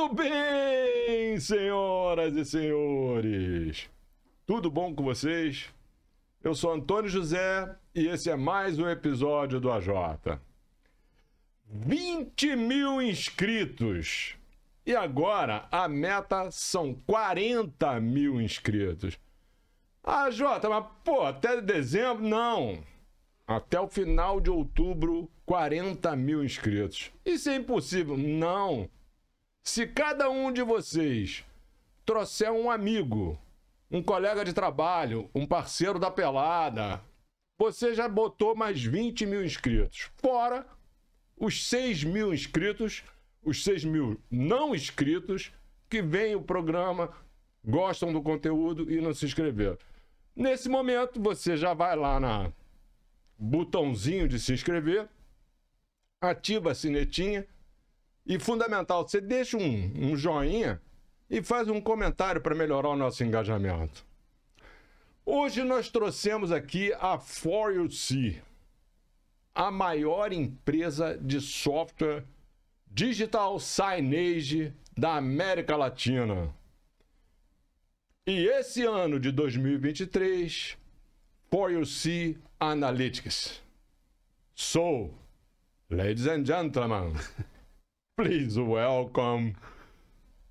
Muito bem, senhoras e senhores. Tudo bom com vocês? Eu sou Antônio José e esse é mais um episódio do AJ. 20 mil inscritos. E agora a meta são 40 mil inscritos. Ah, Jota, mas pô, até dezembro? Não. Até o final de outubro, 40 mil inscritos. Isso é impossível? Não. Se cada um de vocês trouxer um amigo, um colega de trabalho, um parceiro da pelada, você já botou mais 20 mil inscritos. Fora os 6 mil inscritos, os 6 mil não inscritos que veem o programa, gostam do conteúdo e não se inscreveram. Nesse momento, você já vai lá na botãozinho de se inscrever, ativa a sinetinha e, fundamental, você deixa um joinha e faz um comentário para melhorar o nosso engajamento. Hoje nós trouxemos aqui a For4U, a maior empresa de software digital signage da América Latina. E esse ano de 2023, For4U Analytics. So, ladies and gentlemen, please welcome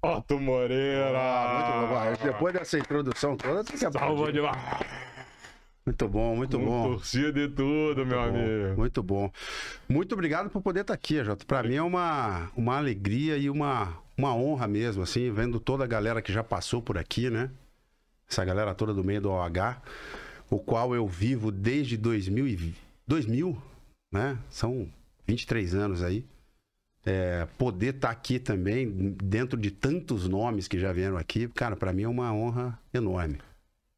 Otto Moreira. Muito bom. Depois dessa introdução toda, salva de muito bom, muito bom. Torcida e tudo, meu amigo. Muito bom. Muito obrigado por poder estar aqui, Jota. Para mim é uma alegria e uma honra mesmo, assim, vendo toda a galera que já passou por aqui, né? Essa galera toda do meio do OH, o qual eu vivo desde 2000, né? São 23 anos aí. Poder estar aqui também, dentro de tantos nomes que já vieram aqui, cara, para mim é uma honra enorme.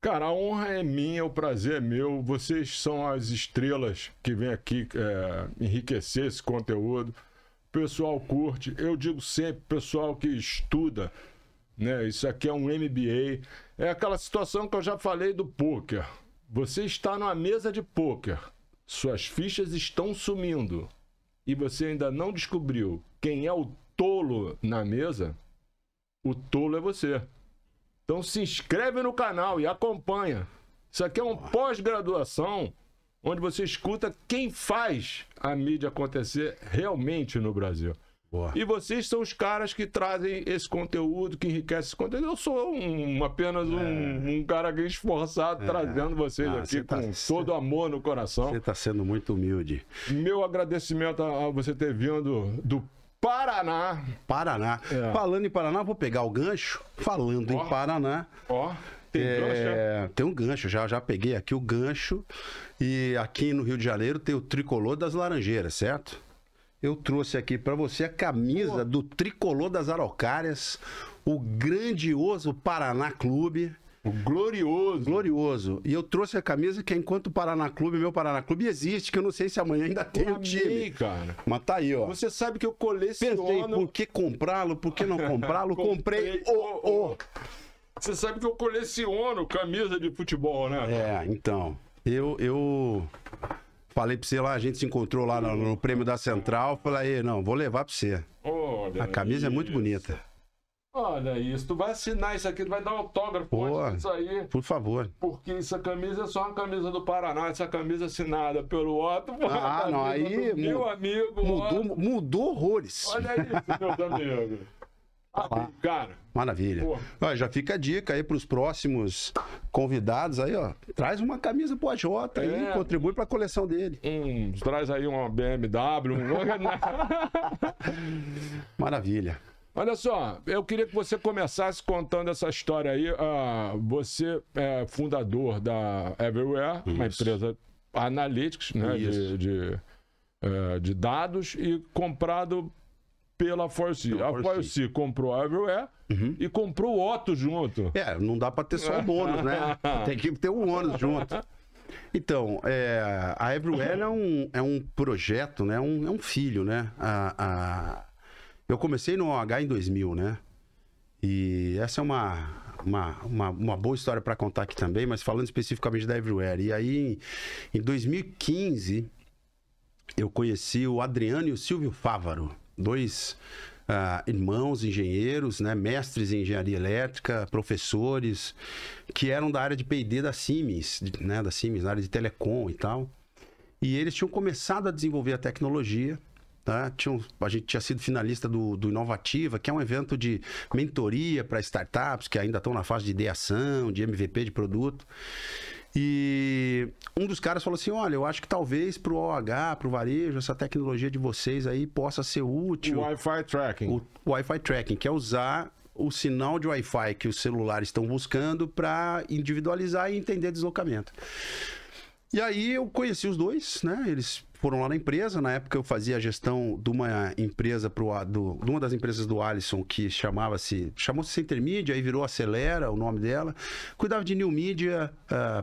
Cara, a honra é minha, o prazer é meu. Vocês são as estrelas que vêm aqui enriquecer esse conteúdo. O pessoal curte. Eu digo sempre, pessoal que estuda, né? Isso aqui é um MBA. É aquela situação que eu já falei do pôquer. Você está numa mesa de pôquer. Suas fichas estão sumindo. E você ainda não descobriu quem é o tolo na mesa, o tolo é você. Então se inscreve no canal e acompanha. Isso aqui é uma pós-graduação onde você escuta quem faz a mídia acontecer realmente no Brasil. Boa. E vocês são os caras que trazem esse conteúdo, que enriquece esse conteúdo. Eu sou apenas um cara esforçado trazendo vocês aqui com todo amor no coração. Você está sendo muito humilde. Meu agradecimento a você ter vindo do Paraná. Paraná. Falando em Paraná, vou pegar o gancho. Falando em Paraná. Tem gancho, tem um gancho, já peguei aqui o gancho. E aqui no Rio de Janeiro tem o Tricolor das Laranjeiras, certo? Eu trouxe aqui para você a camisa do Tricolor das Araucárias, o grandioso Paraná Clube. O glorioso. Glorioso. E eu trouxe a camisa que é enquanto o Paraná Clube, meu Paraná Clube existe, que eu não sei se amanhã ainda tem o time. Cara. Mas tá aí, ó. Você sabe que eu coleciono... Pensei, por que comprá-lo, por que não comprá-lo? Comprei Você sabe que eu coleciono camisa de futebol, né? Então. Eu falei pra você lá, a gente se encontrou lá no Prêmio da Central, falei, não, vou levar pra você. Olha a camisa é muito bonita. Olha isso, tu vai assinar isso aqui, tu vai dar um autógrafo antes disso aí. Por favor. Porque essa camisa é só uma camisa do Paraná, essa camisa assinada pelo Otto. Não, aí meu amigo. Mudou horrores. Olha isso, meus amigos. Cara. Maravilha. Ó, já fica a dica aí pros próximos convidados aí, ó. Traz uma camisa pro AJ aí, contribui pra coleção dele. Traz aí uma BMW. Maravilha. Olha só, eu queria que você começasse contando essa história aí. Você é fundador da Everywhere, uma empresa analytics, né, de dados, e comprado pela For4U. A For4U comprou a Everywhere e comprou o Otto junto. Não dá para ter só o bônus, né? Tem que ter um ônus junto. Então, a Everywhere é um projeto, né? É um filho, né? Eu comecei no OH em 2000, né? E essa é uma boa história para contar aqui também, mas falando especificamente da Everywhere. E aí, em 2015, eu conheci o Adriano e o Silvio Fávaro, dois irmãos engenheiros, né, mestres em engenharia elétrica, professores, que eram da área de P&D da Siemens, né, na área de telecom e tal. E eles tinham começado a desenvolver a tecnologia. Tá? A gente tinha sido finalista do Inovativa, que é um evento de mentoria para startups que ainda estão na fase de ideação, de MVP de produto. E um dos caras falou assim, olha, eu acho que talvez para o OH, para o varejo, essa tecnologia de vocês aí possa ser útil. O Wi-Fi Tracking. O Wi-Fi Tracking, que é usar o sinal de Wi-Fi que os celulares estão buscando para individualizar e entender deslocamento. E aí eu conheci os dois, né? Eles foram lá na empresa. Na época eu fazia a gestão de uma empresa de uma das empresas do Alisson que chamou-se Center Media, aí virou Acelera, o nome dela. Cuidava de new media,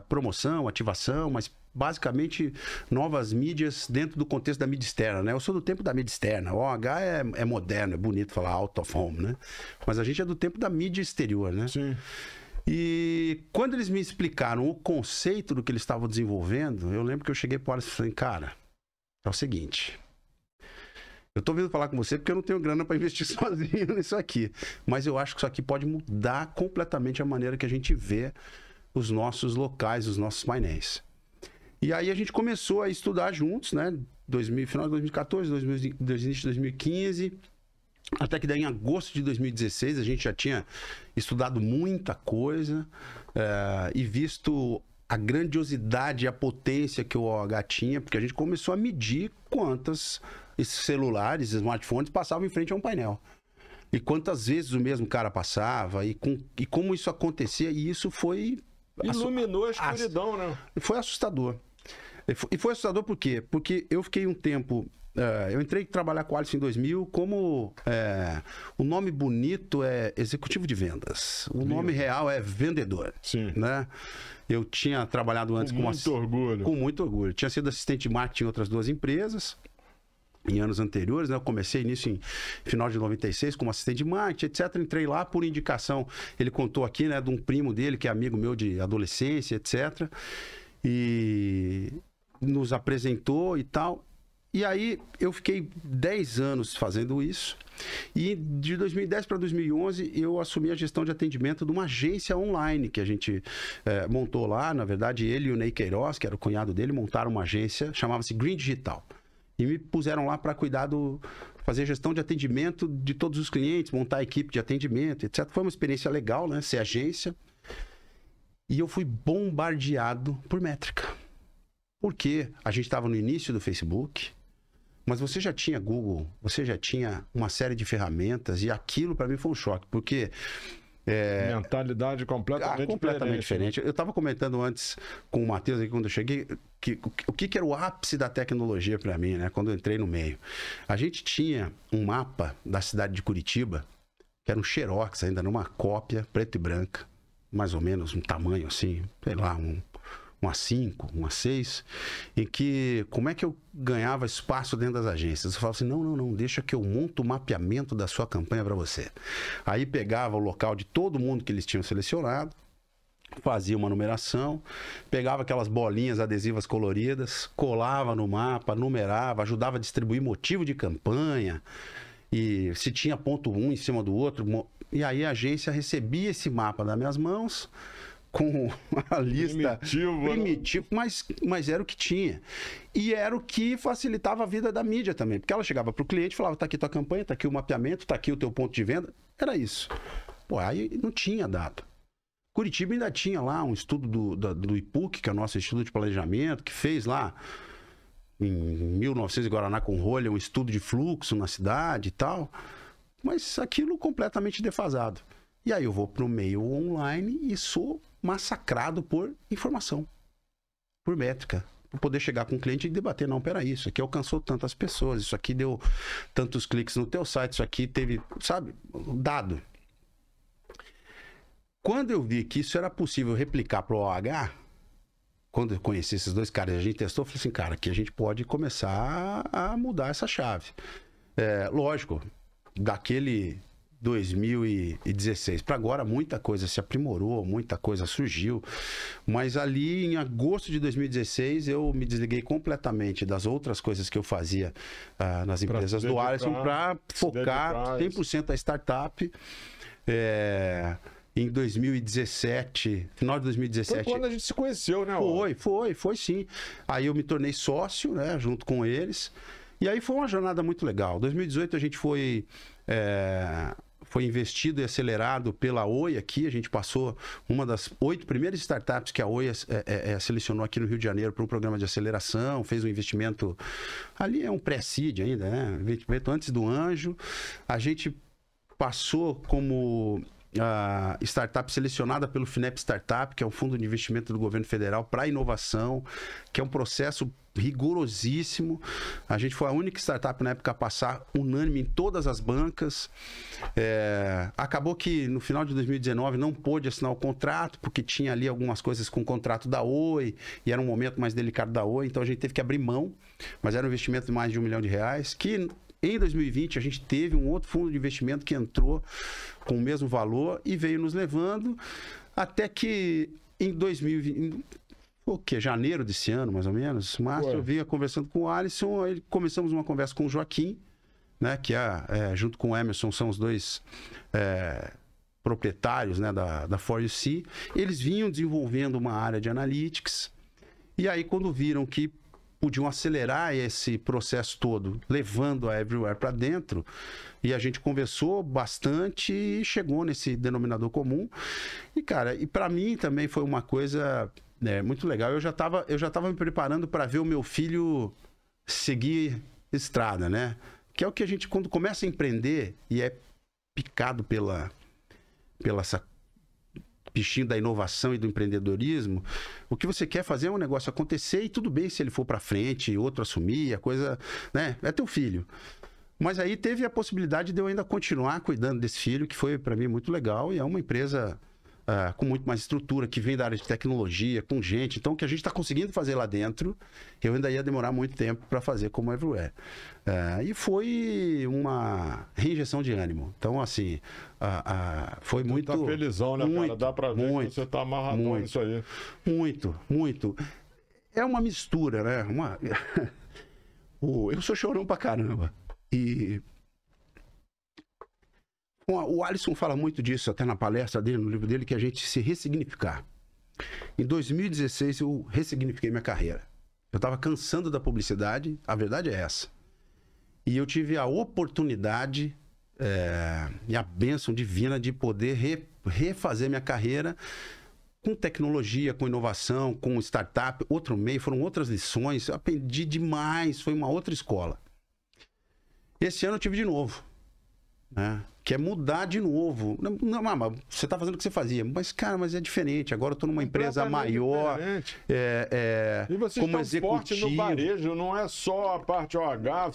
promoção, ativação, mas basicamente novas mídias dentro do contexto da mídia externa, né? Eu sou do tempo da mídia externa. O OH é moderno, é bonito falar out of home, né? Mas a gente é do tempo da mídia exterior, né? Sim. E quando eles me explicaram o conceito do que eles estavam desenvolvendo, eu lembro que eu cheguei para o Alisson e falei, cara, é o seguinte, eu tô vindo falar com você porque eu não tenho grana para investir sozinho nisso aqui, mas eu acho que isso aqui pode mudar completamente a maneira que a gente vê os nossos locais, os nossos painéis. E aí a gente começou a estudar juntos, né? Final de 2014, início de 2015... Até que daí em agosto de 2016 a gente já tinha estudado muita coisa e visto a grandiosidade e a potência que o OH tinha, porque a gente começou a medir quantas esses celulares, smartphones passavam em frente a um painel. E quantas vezes o mesmo cara passava, e como isso acontecia, e isso foi... Iluminou a escuridão, né? Foi assustador. E foi assustador por quê? Porque eu fiquei um tempo... eu entrei trabalhar com o Alisson em 2000 como... o nome bonito é executivo de vendas. O nome real é vendedor. Sim. Né? Eu tinha trabalhado antes com muito orgulho. Com muito orgulho. Tinha sido assistente de marketing em outras duas empresas em anos anteriores, né? Eu comecei nisso em final de 96 como assistente de marketing, etc. Entrei lá por indicação. Ele contou aqui, né, de um primo dele que é amigo meu de adolescência, etc. E nos apresentou e tal. E aí eu fiquei 10 anos fazendo isso. E de 2010 para 2011 eu assumi a gestão de atendimento de uma agência online que a gente montou lá. Na verdade, ele e o Ney Queiroz, que era o cunhado dele, montaram uma agência, chamava-se Green Digital. E me puseram lá para cuidar fazer gestão de atendimento de todos os clientes, montar a equipe de atendimento, etc. Foi uma experiência legal, né? Ser agência. E eu fui bombardeado por métrica. Porque a gente estava no início do Facebook, mas você já tinha Google, você já tinha uma série de ferramentas, e aquilo para mim foi um choque, porque... mentalidade completamente diferente. Eu estava comentando antes com o Matheus aqui quando eu cheguei, o que era o ápice da tecnologia para mim, né? Quando eu entrei no meio. A gente tinha um mapa da cidade de Curitiba, que era um xerox ainda, numa cópia preta e branca, mais ou menos um tamanho assim, sei lá, um A5, um A6, em que como é que eu ganhava espaço dentro das agências? Eu falava assim, não, deixa que eu monto o mapeamento da sua campanha para você. Aí pegava o local de todo mundo que eles tinham selecionado, fazia uma numeração, pegava aquelas bolinhas adesivas coloridas, colava no mapa, numerava, ajudava a distribuir motivo de campanha, e se tinha ponto um em cima do outro, e aí a agência recebia esse mapa das minhas mãos, com a lista primitivo, mas era o que tinha. E era o que facilitava a vida da mídia também, porque ela chegava para o cliente e falava, tá aqui tua campanha, tá aqui o mapeamento, tá aqui o teu ponto de venda. Era isso. Pô, aí não tinha dado. Curitiba ainda tinha lá um estudo do IPUC, que é o nosso Instituto de Planejamento, que fez lá, em 1900 em Guaraná com rolha, um estudo de fluxo na cidade e tal, mas aquilo completamente defasado. E aí eu vou para o meio online e sou massacrado por informação, por métrica, para poder chegar com o cliente e debater, não, peraí, isso aqui alcançou tantas pessoas, isso aqui deu tantos cliques no teu site, isso aqui teve, sabe, dado. Quando eu vi que isso era possível replicar para o OH, quando eu conheci esses dois caras, a gente testou, eu falei assim, cara, aqui a gente pode começar a mudar essa chave. Lógico, 2016. Para agora, muita coisa se aprimorou, muita coisa surgiu, mas ali em agosto de 2016 eu me desliguei completamente das outras coisas que eu fazia nas empresas do Alisson para focar 100% a startup. Em 2017, final de 2017. Foi quando a gente se conheceu, né? Foi sim. Aí eu me tornei sócio, né, junto com eles. E aí foi uma jornada muito legal. Em 2018 a gente foi investido e acelerado pela Oi aqui. A gente passou uma das 8 primeiras startups que a Oi selecionou aqui no Rio de Janeiro para um programa de aceleração. Fez um investimento, ali é um pré-seed ainda, né? Investimento antes do anjo. A gente passou como startup selecionada pelo FINEP Startup, que é um fundo de investimento do governo federal para inovação, que é um processo rigorosíssimo. A gente foi a única startup na época a passar unânime em todas as bancas. Acabou que no final de 2019 não pôde assinar o contrato, porque tinha ali algumas coisas com o contrato da Oi, e era um momento mais delicado da Oi, então a gente teve que abrir mão, mas era um investimento de mais de R$1 milhão, que em 2020 a gente teve um outro fundo de investimento que entrou com o mesmo valor e veio nos levando até que em 2020, janeiro desse ano, mais ou menos, março, eu vinha conversando com o Alisson, aí começamos uma conversa com o Joaquim, né, que junto com o Emerson são os dois proprietários, né, da 4UC. Eles vinham desenvolvendo uma área de analytics, e aí quando viram que podiam acelerar esse processo todo, levando a Everywhere para dentro, e a gente conversou bastante e chegou nesse denominador comum. E, cara, para mim também foi uma coisa muito legal. Eu já tava me preparando para ver o meu filho seguir estrada, né? Que é o que a gente, quando começa a empreender e é picado pela essa bichinho da inovação e do empreendedorismo, o que você quer fazer é um negócio acontecer, e tudo bem se ele for para frente, outro assumir, a coisa, né? É teu filho. Mas aí teve a possibilidade de eu ainda continuar cuidando desse filho, que foi para mim muito legal, e é uma empresa com muito mais estrutura, que vem da área de tecnologia, com gente. Então, o que a gente está conseguindo fazer lá dentro, eu ainda ia demorar muito tempo para fazer como Everywhere. E foi uma reinjeção de ânimo. Então, assim, foi muito... Tá felizão, né, cara? Dá para ver que você tá amarradão nisso aí. Muito. É uma mistura, né? Eu sou chorão pra caramba. E... o Alisson fala muito disso até na palestra dele, no livro dele, que a gente se ressignificar. Em 2016 eu ressignifiquei minha carreira. Eu estava cansando da publicidade, a verdade é essa. E eu tive a oportunidade e a bênção divina de poder refazer minha carreira com tecnologia, com inovação, com startup, outro meio, foram outras lições. Eu aprendi demais, foi uma outra escola. Esse ano eu tive de novo, né? Que é mudar de novo. Não, mas você está fazendo o que você fazia. Mas, cara, é diferente. Agora eu estou numa empresa maior. E vocês como estão forte no varejo, não é só a parte OH.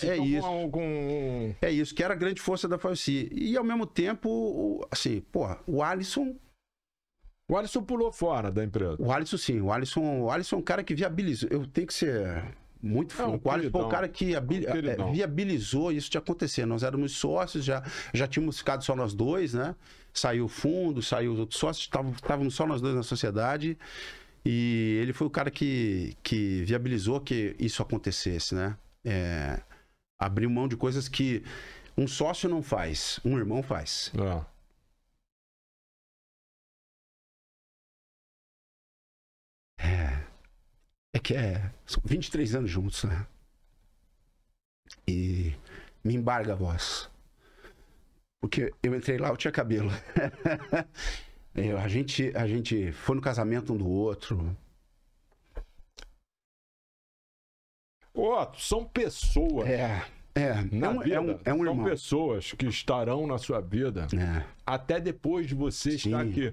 É isso, que era a grande força da 4UC. E, ao mesmo tempo, assim, o Alisson... O Alisson pulou fora da empresa. O Alisson, sim. O Alisson é um cara que viabiliza. Eu tenho que ser... muito franco. O Alisson foi o cara que viabilizou isso de acontecer. Nós éramos sócios, já tínhamos ficado só nós dois, né? Saiu o fundo, saiu os outros sócios, estávamos só nós dois na sociedade. E ele foi o cara que viabilizou que isso acontecesse, né? Abriu mão de coisas que um sócio não faz, um irmão faz. São 23 anos juntos, né? E me embarga a voz. Porque eu entrei lá, eu tinha cabelo. A gente foi no casamento um do outro. São pessoas. São irmão. Pessoas que estarão na sua vida até depois de você estar aqui.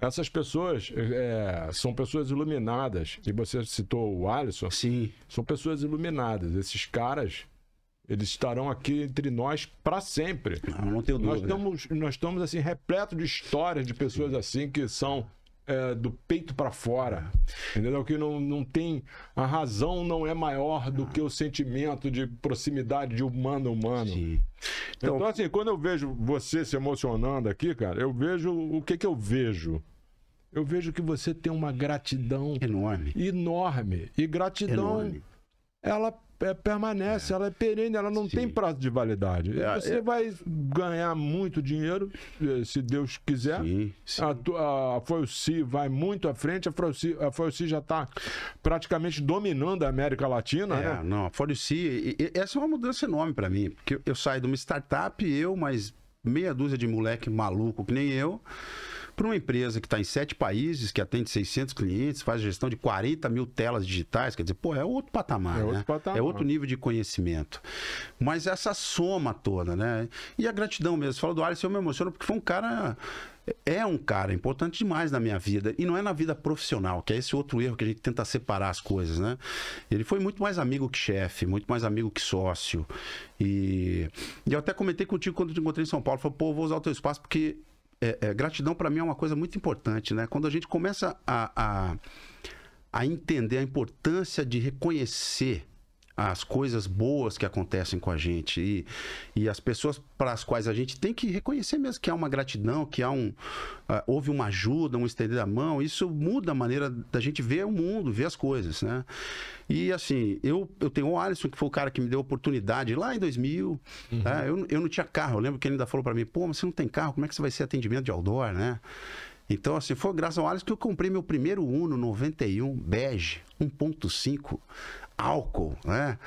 Essas pessoas são pessoas iluminadas. E você citou o Alisson. Sim. São pessoas iluminadas. Esses caras, eles estarão aqui entre nós para sempre. Não tenho dúvida. Nós estamos assim, repleto de histórias de pessoas assim que são do peito para fora, entendeu? Que não tem... A razão não é maior do que o sentimento de proximidade de humano a humano. Sim. Então, assim, quando eu vejo você se emocionando aqui, cara, eu vejo... O que eu vejo? Eu vejo que você tem uma gratidão... Enorme. E gratidão, ela permanece, ela é perene, ela não tem prazo de validade. Você vai ganhar muito dinheiro, se Deus quiser. Sim. A FOIUC vai muito à frente, a FOIUC já está praticamente dominando a América Latina. Né? Não, a FOIUC, essa é uma mudança enorme para mim, porque eu saio de uma startup, mais meia dúzia de moleque maluco que nem eu, para uma empresa que está em 7 países, que atende 600 clientes, faz gestão de 40 mil telas digitais, quer dizer, é outro patamar, né? É outro nível de conhecimento. Mas essa soma toda, né? E a gratidão mesmo. Você falou do Alisson, eu me emociono porque foi um cara... É um cara importante demais na minha vida. E não é na vida profissional, que é esse outro erro que a gente tenta separar as coisas, né? Ele foi muito mais amigo que chefe, muito mais amigo que sócio. E eu até comentei contigo quando eu te encontrei em São Paulo. Falei, pô, vou usar o teu espaço porque... gratidão para mim é uma coisa muito importante, né? Quando a gente começa a entender a importância de reconhecer as coisas boas que acontecem com a gente e as pessoas para as quais a gente tem que reconhecer mesmo que há uma gratidão, que houve uma ajuda, um estender a mão, isso muda a maneira da gente ver o mundo, ver as coisas, né? E assim, eu tenho o Alisson, que foi o cara que me deu a oportunidade lá em 2000, né? Eu não tinha carro, eu lembro que ele ainda falou para mim, pô, mas você não tem carro, como é que você vai ser atendimento de outdoor, né? Então, assim, foi graças ao Alisson que eu comprei meu primeiro Uno 91 bege, 1.5, álcool, né?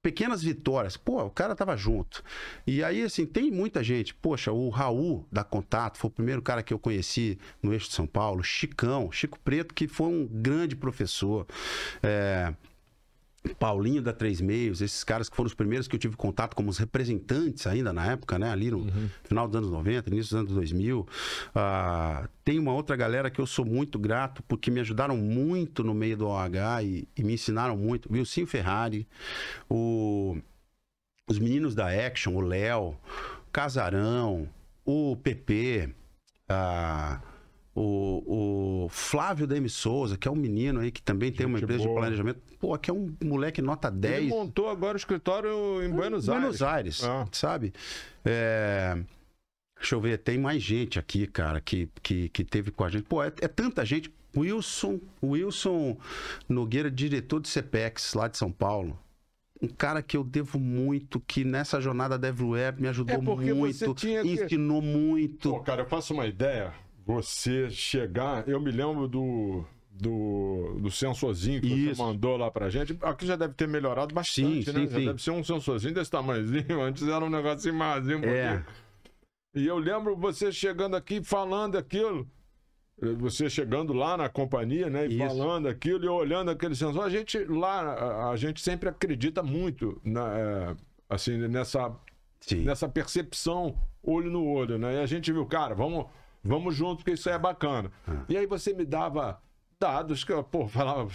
Pequenas vitórias. Pô, o cara tava junto. E aí, assim, tem muita gente. Poxa, o Raul da Contato foi o primeiro cara que eu conheci no eixo de São Paulo. Chico Preto, que foi um grande professor. Paulinho da Três Meios, esses caras que foram os primeiros que eu tive contato como os representantes ainda na época, né? Ali no final dos anos 90, início dos anos 2000. Tem uma outra galera que eu sou muito grato porque me ajudaram muito no meio do OH e me ensinaram muito. Wilson Ferrari, os meninos da Action, o Léo, Casarão, o PP, o Flávio da M. Souza, que é um menino aí que também tem uma empresa de planejamento. Pô, que é um moleque nota 10. Ele montou agora o escritório em Buenos Aires. Buenos Aires, sabe? Deixa eu ver, tem mais gente aqui, cara, que teve com a gente. Pô, é tanta gente. Wilson Nogueira, diretor de CPEX, lá de São Paulo. Um cara que eu devo muito, que nessa jornada da Everywhere me ajudou muito, ensinou muito. Pô, cara, eu faço uma ideia. Você chegar... Eu me lembro do sensorzinho que você mandou lá pra gente. Aqui já deve ter melhorado bastante, né? Já deve ser um sensorzinho desse tamanhozinho. Antes era um negocinho maiorzinho. E eu lembro você chegando aqui falando aquilo. Você chegando lá na companhia, né? E falando aquilo e olhando aquele sensor. A gente sempre acredita muito assim, nessa percepção olho no olho, né? E a gente viu, cara, vamos junto, porque isso aí é bacana. E aí você me dava dados que eu, falava,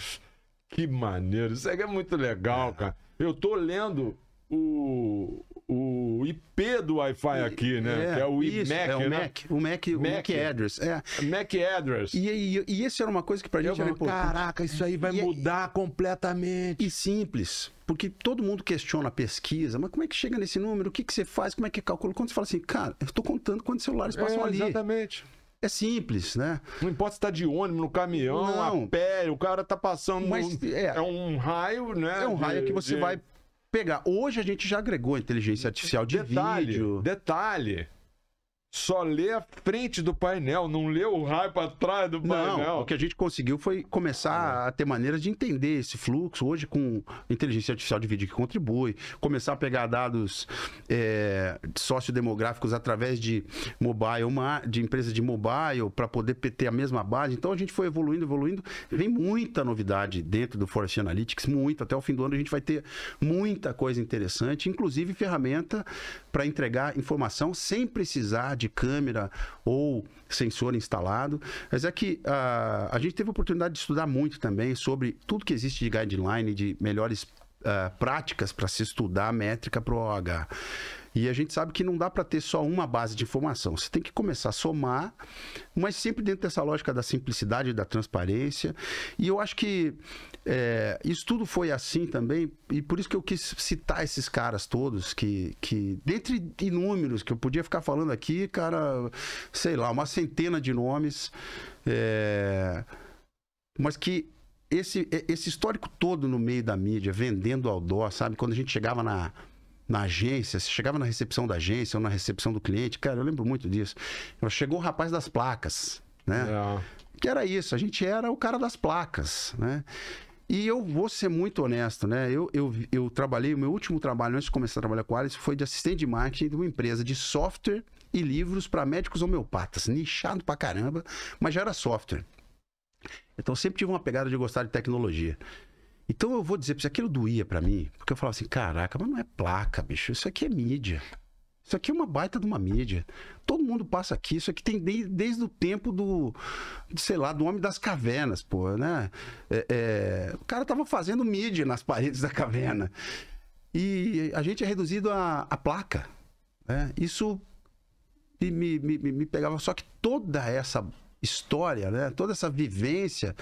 que maneiro, isso aí é muito legal, cara. Eu tô lendo o IP do Wi-Fi aqui, né? Que é o IMAC, o MAC Address. MAC Address. E esse era uma coisa que pra gente era importante. Caraca, isso aí vai mudar completamente. E simples. Porque todo mundo questiona a pesquisa, mas como é que chega nesse número? O que você faz? Como é que calcula? Quando você fala assim, cara, eu tô contando quantos celulares passam ali. Exatamente. É simples, né? Não importa se tá de ônibus, no caminhão, a pé, o cara tá passando... É um raio, né? É um raio que você vai pegar. Hoje a gente já agregou inteligência artificial de vídeo. Detalhe. Só lê a frente do painel, não lê o raio para trás do painel. Não, o que a gente conseguiu foi começar a ter maneiras de entender esse fluxo. Hoje, com inteligência artificial de vídeo que contribui, começar a pegar dados sociodemográficos através de mobile, de empresas de mobile, para poder ter a mesma base. Então, a gente foi evoluindo. Vem muita novidade dentro do Forest Analytics, muito. Até o fim do ano, a gente vai ter muita coisa interessante, inclusive ferramenta para entregar informação sem precisar de câmera ou sensor instalado. Mas é que a gente teve a oportunidade de estudar muito também sobre tudo que existe de guideline, de melhores práticas para se estudar a métrica para o OH. E a gente sabe que não dá para ter só uma base de informação. Você tem que começar a somar, mas sempre dentro dessa lógica da simplicidade e da transparência. E eu acho que isso tudo foi assim também, e por isso que eu quis citar esses caras todos, que dentre inúmeros que eu podia ficar falando aqui, cara, sei lá, uma centena de nomes, mas que esse histórico todo no meio da mídia, vendendo outdoor, sabe? Quando a gente chegava na agência, se chegava na recepção da agência ou na recepção do cliente, cara, eu lembro muito disso. Chegou o rapaz das placas, né? Que era isso, a gente era o cara das placas, né? E eu vou ser muito honesto, né? Eu trabalhei, o meu último trabalho antes de começar a trabalhar com a Alice foi de assistente de marketing de uma empresa de software e livros para médicos homeopatas, nichado pra caramba, mas já era software. Então eu sempre tive uma pegada de gostar de tecnologia. Então eu vou dizer pra você, aquilo doía pra mim, porque eu falava assim, caraca, mas não é placa, bicho, isso aqui é mídia. Isso aqui é uma baita de uma mídia. Todo mundo passa aqui, isso aqui tem desde o tempo sei lá, do homem das cavernas, pô, né? O cara tava fazendo mídia nas paredes da caverna. E a gente é reduzido a placa, né? Isso me pegava, só que toda essa história, né? Toda essa vivência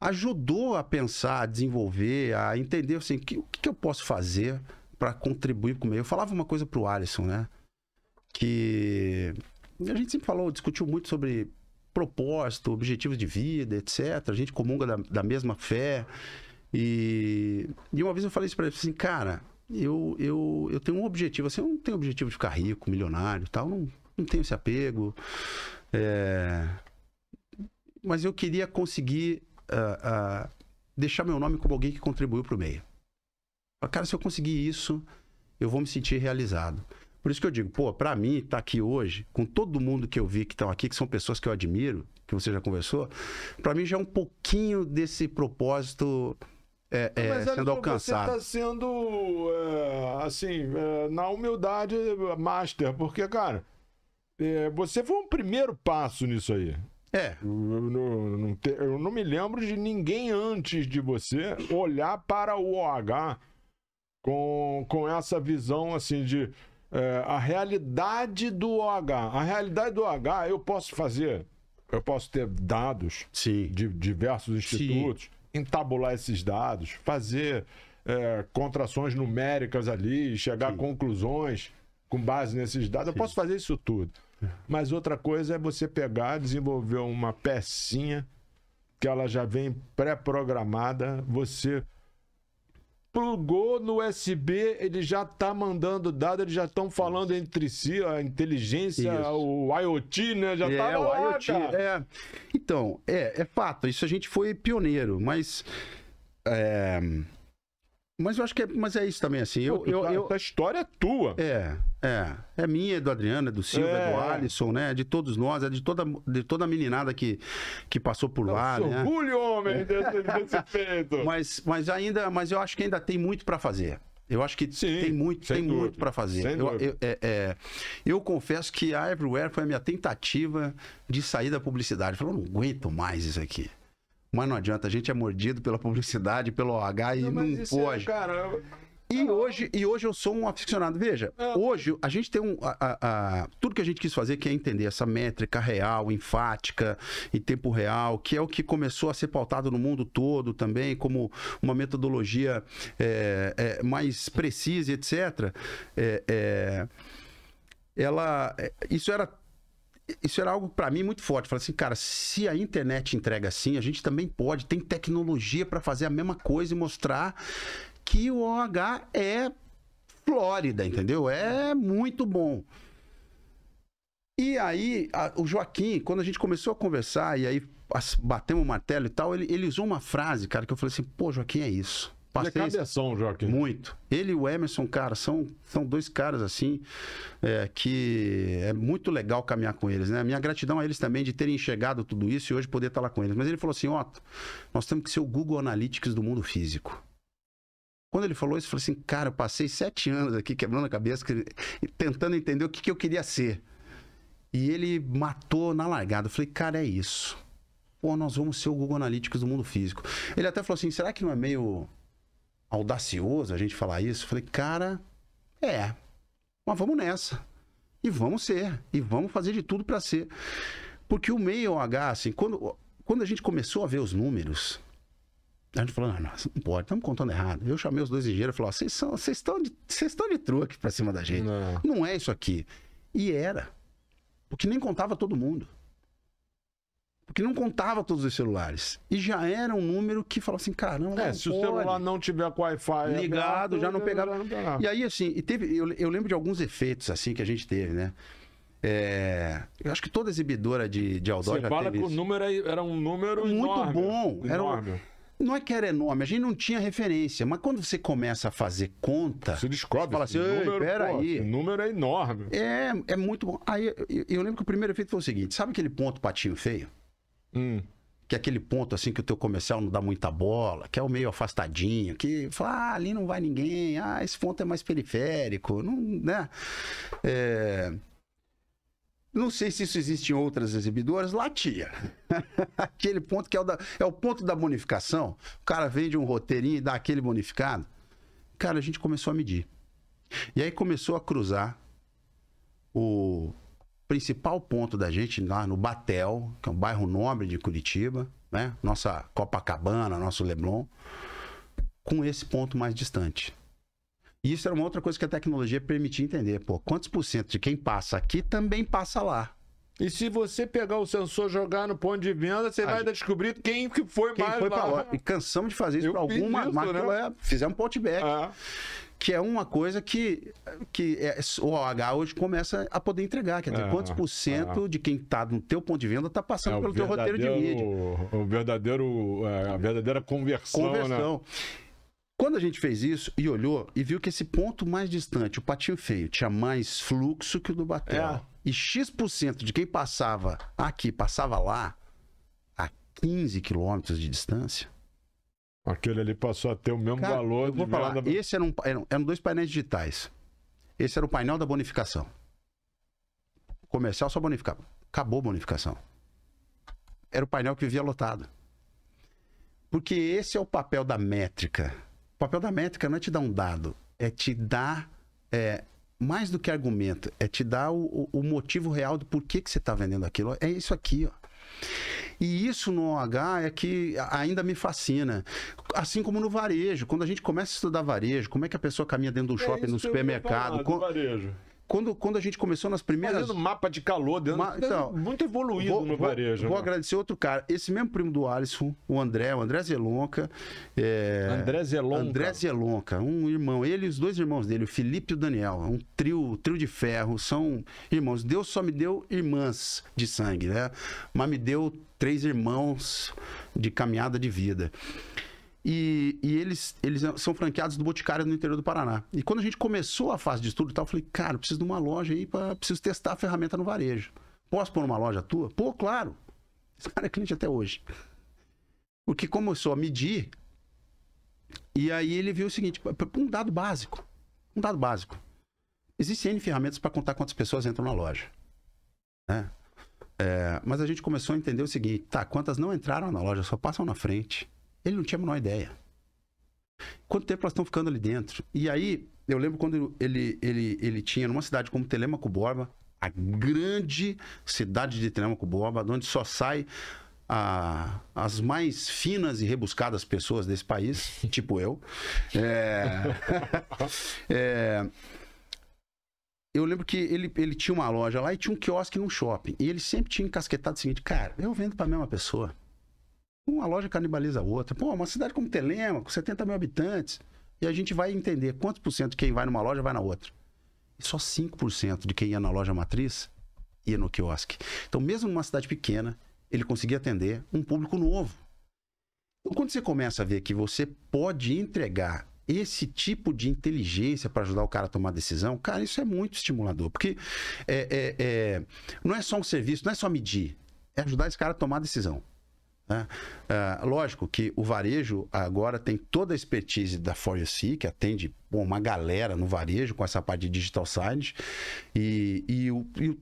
ajudou a pensar, a desenvolver, a entender assim, o que eu posso fazer para contribuir com o meio. Eu falava uma coisa pro Alisson, né? Que a gente sempre discutiu muito sobre propósito, objetivos de vida, etc. A gente comunga da mesma fé. E uma vez eu falei isso para ele, assim, cara, eu tenho um objetivo, assim, eu não tenho objetivo de ficar rico, milionário, tal, não tenho esse apego. Mas eu queria conseguir deixar meu nome como alguém que contribuiu para o meio. Cara, se eu conseguir isso, eu vou me sentir realizado. Por isso que eu digo, pô, para mim, estar aqui hoje, com todo mundo que eu vi que estão aqui, que são pessoas que eu admiro, que você já conversou, para mim já é um pouquinho desse propósito sendo alcançado. Você está sendo, na humildade, master, porque, cara, você foi um primeiro passo nisso aí. Eu não me lembro de ninguém antes de você olhar para o OH com essa visão assim de a realidade do OH. A realidade do OH eu posso ter dados de diversos institutos, entabular esses dados, fazer contrações numéricas ali, chegar a conclusões com base nesses dados. Eu posso fazer isso tudo. Mas outra coisa é você pegar, desenvolver uma pecinha que ela já vem pré-programada, você plugou no USB, ele já está mandando dados, eles já estão falando entre si, a inteligência, o IoT, né? Já está lá, IoT, cara. Então, é fato, isso a gente foi pioneiro, mas eu acho que é isso também, assim. Essa história é tua. É minha, é do Adriano, é do Silva, é do Alisson, né? É de todos nós, é de toda a meninada que passou por lá, né? Orgulho, homem, desse feito. Mas eu acho que ainda tem muito para fazer. Eu acho que tem muito para fazer. Eu confesso que a Everywhere foi a minha tentativa de sair da publicidade. Eu falei, eu não aguento mais isso aqui. Mas não adianta, a gente é mordido pela publicidade, pelo OH e não pode. E hoje eu sou um aficionado. Veja, hoje a gente tem tudo que a gente quis fazer, que é entender essa métrica real, enfática, em tempo real, que é o que começou a ser pautado no mundo todo também, como uma metodologia mais precisa, etc. Isso era algo para mim muito forte. Falei assim, cara, se a internet entrega assim, a gente também pode. Tem tecnologia para fazer a mesma coisa e mostrar que o OH é Flórida, entendeu? É muito bom. E aí, o Joaquim, quando a gente começou a conversar e aí batemos o martelo e tal, ele usou uma frase, cara, que eu falei assim, pô, Joaquim, é isso. Ele é cabeção, Joaquim. Muito. Ele e o Emerson, cara, são dois caras, assim, que é muito legal caminhar com eles, né? Minha gratidão a eles também de terem enxergado tudo isso e hoje poder estar lá com eles. Mas ele falou assim, nós temos que ser o Google Analytics do mundo físico. Quando ele falou isso, eu falei assim, cara, eu passei 7 anos aqui quebrando a cabeça, tentando entender o que eu queria ser. E ele matou na largada. Eu falei, cara, é isso. Pô, nós vamos ser o Google Analytics do mundo físico. Ele até falou assim, será que não é meio audacioso a gente falar isso? Eu falei, cara, Mas vamos nessa. E vamos ser. E vamos fazer de tudo para ser. Porque o meio OH, assim, quando a gente começou a ver os números, a gente falou, não pode, estamos contando errado. Eu chamei os dois engenheiros e falei, vocês estão de truque para cima da gente. Não é isso aqui. E era. Porque nem contava todo mundo. Porque não contava todos os celulares. E já era um número que falava assim, caramba, se o celular não tiver com Wi-Fi ligado, já não pegava. E aí, assim, eu lembro de alguns efeitos assim que a gente teve, né? Eu acho que toda exibidora de outdoor já fala que o número era um número muito enorme, bom. Enorme. Não é que era enorme, a gente não tinha referência. Mas quando você começa a fazer conta... Você descobre. Você fala assim, peraí. O número é enorme. É muito bom. Aí eu lembro que o primeiro efeito foi o seguinte. Sabe aquele ponto patinho feio? Que é aquele ponto assim que o teu comercial não dá muita bola, que é o meio afastadinho, que fala, ali não vai ninguém, esse ponto é mais periférico, não, né? Não sei se isso existe em outras exibidoras, lá tinha. Aquele ponto que é o ponto da bonificação, o cara vende um roteirinho e dá aquele bonificado. Cara, a gente começou a medir. E aí começou a cruzar o principal ponto da gente lá no Batel, que é um bairro nobre de Curitiba, né? Nossa Copacabana, nosso Leblon, com esse ponto mais distante. E isso era uma outra coisa que a tecnologia permitia entender. Quantos por cento de quem passa aqui também passa lá? E se você pegar o sensor e jogar no ponto de venda, você vai descobrir quem que foi mais lá. E cansamos de fazer isso para alguma marca. Né? Fizemos potback. Que é uma coisa que o OH hoje começa a poder entregar. Quer dizer, quantos por cento de quem está no teu ponto de venda está passando pelo teu roteiro de mídia. A verdadeira conversão. Né? Quando a gente fez isso e olhou e viu que esse ponto mais distante, o patinho feio, tinha mais fluxo que o do Batel. E X% de quem passava aqui, passava lá, a 15 quilômetros de distância. Aquele ali passou a ter o mesmo valor eu vou de falar, venda. Esse eram dois painéis digitais. Esse era o painel da bonificação. O comercial só bonificava. Acabou a bonificação. Era o painel que vivia lotado. Porque esse é o papel da métrica. O papel da métrica não é te dar um dado, é te dar mais do que argumento, é te dar o motivo real do porquê que você está vendendo aquilo. É isso aqui, ó. E isso no OH é que ainda me fascina. Assim como no varejo. Quando a gente começa a estudar varejo, como é que a pessoa caminha dentro do shopping, no supermercado. Quando a gente começou nas primeiras... Fazendo mapa de calor dentro. Então, muito evoluído no varejo. Vou agradecer outro cara. Esse mesmo primo do Alisson, o André Zelonca. André Zelonca, um irmão. Ele e os dois irmãos dele, o Felipe e o Daniel. Um trio de ferro. São irmãos. Deus só me deu irmãs de sangue, né? Mas me deu 3 irmãos de caminhada de vida. E eles são franqueados do Boticário no interior do Paraná. E quando a gente começou a fase de estudo e tal, eu falei, cara, eu preciso de uma loja aí, preciso testar a ferramenta no varejo. Posso pôr numa loja tua? Pô, claro. Esse cara é cliente até hoje. Porque começou a medir, e aí ele viu o seguinte, um dado básico. Existem N ferramentas para contar quantas pessoas entram na loja. Né? Mas a gente começou a entender o seguinte, quantas não entraram na loja, só passam na frente. Ele não tinha a menor ideia. Quanto tempo elas estão ficando ali dentro? E aí, eu lembro quando ele tinha, numa cidade como Telêmaco Borba, a grande cidade de Telêmaco Borba, onde só sai as mais finas e rebuscadas pessoas desse país, tipo eu. Eu lembro que ele tinha uma loja lá e tinha um quiosque num shopping. E ele sempre tinha encasquetado o seguinte, cara, eu vendo para a mesma pessoa. Uma loja canibaliza a outra. Uma cidade como Telêmaco, 70 mil habitantes. E a gente vai entender quantos por cento de quem vai numa loja vai na outra. E só 5% de quem ia na loja matriz ia no quiosque. Então, mesmo numa cidade pequena, ele conseguia atender um público novo. Então, quando você começa a ver que você pode entregar esse tipo de inteligência para ajudar o cara a tomar decisão, cara, isso é muito estimulador. Porque não é só um serviço, não é só medir. É ajudar esse cara a tomar decisão. Lógico que o varejo agora tem toda a expertise da ForUC, que atende uma galera no varejo com essa parte de digital signage e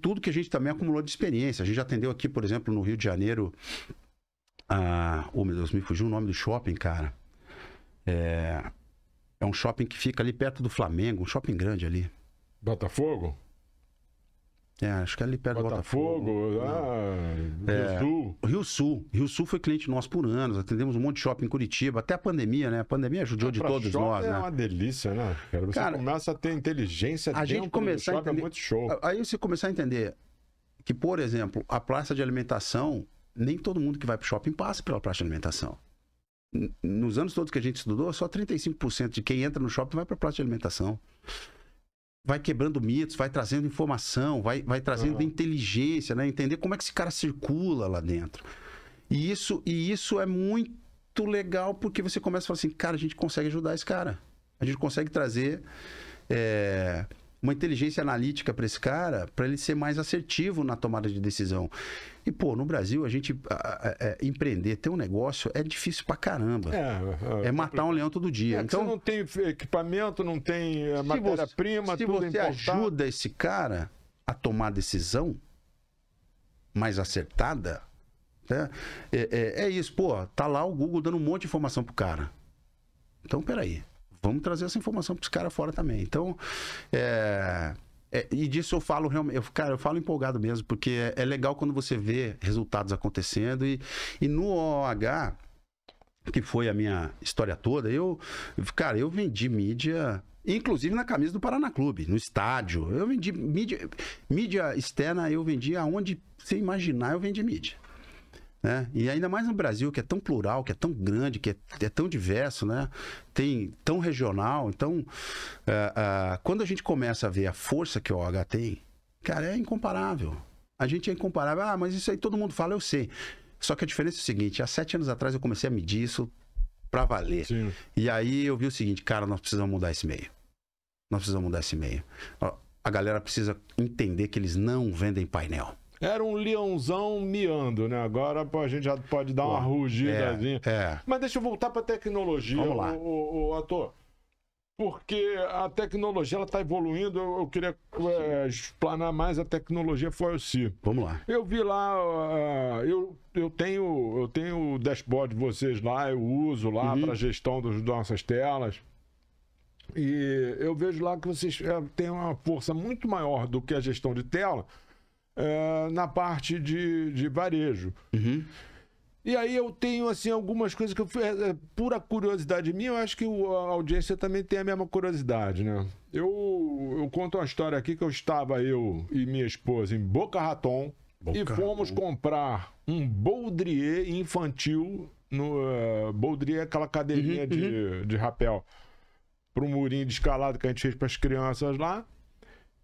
tudo que a gente também acumulou de experiência. A gente já atendeu aqui, por exemplo, no Rio de Janeiro, meu Deus, me fugiu o nome do shopping, cara. É um shopping que fica ali perto do Flamengo, um shopping grande ali. Botafogo? Acho que é ali perto do Botafogo. Rio Sul. Rio Sul. Rio Sul foi cliente nosso por anos. Atendemos um monte de shopping em Curitiba. Até a pandemia, né? A pandemia ajudou de todos nós, né? É uma delícia, né? Você começa a ter inteligência dentro do shopping, é muito show. Aí você começar a entender que, por exemplo, a praça de alimentação, nem todo mundo que vai pro shopping passa pela praça de alimentação. Nos anos todos que a gente estudou, só 35% de quem entra no shopping vai pra praça de alimentação. Vai quebrando mitos, vai trazendo informação, vai trazendo inteligência, né? Entender como é que esse cara circula lá dentro. E isso é muito legal, porque você começa a falar assim, cara, a gente consegue ajudar esse cara. A gente consegue trazer uma inteligência analítica para esse cara, para ele ser mais assertivo na tomada de decisão. E, pô, no Brasil, a gente empreender, ter um negócio, é difícil pra caramba. É matar um leão todo dia. Então, você não tem equipamento, não tem matéria-prima, tudo importado. Se você ajuda esse cara a tomar decisão mais acertada, né? É isso, pô, tá lá o Google dando um monte de informação pro cara. Então, peraí. Vamos trazer essa informação para os caras fora também. Então, e disso eu falo realmente, eu falo empolgado mesmo, porque é legal quando você vê resultados acontecendo. E no OOH, que foi a minha história toda, eu vendi mídia, inclusive na camisa do Paraná Clube, no estádio. Eu vendi mídia externa, eu vendi aonde você imaginar, eu vendi mídia. Né? E ainda mais no Brasil, que é tão plural, que é tão grande, que é tão diverso, né? Tão regional. Então, quando a gente começa a ver a força que o OH tem, cara, é incomparável. A gente é incomparável. Ah, mas isso aí todo mundo fala, eu sei. Só que a diferença é o seguinte, há 7 anos atrás eu comecei a medir isso pra valer. Sim. E aí eu vi o seguinte, cara, nós precisamos mudar esse meio. Nós precisamos mudar esse meio. A galera precisa entender que eles não vendem painel. Era um leãozão miando, né? Agora a gente já pode dar uma rugidazinha. Mas deixa eu voltar para a tecnologia, Vamos lá. O ator. Porque a tecnologia ela está evoluindo. Eu queria explanar mais a tecnologia FOIC. Vamos lá. Eu vi lá, eu tenho o dashboard de vocês lá, eu uso lá para gestão das nossas telas. E eu vejo lá que vocês têm uma força muito maior do que a gestão de tela. Na parte de varejo. E aí eu tenho assim algumas coisas que pura curiosidade minha, eu acho que a audiência também tem a mesma curiosidade, né? Eu conto uma história aqui que eu e minha esposa em Boca Raton e fomos comprar um Baudrier infantil Baudrier é aquela cadeirinha de rapel para um murinho de escalada que a gente fez para as crianças lá.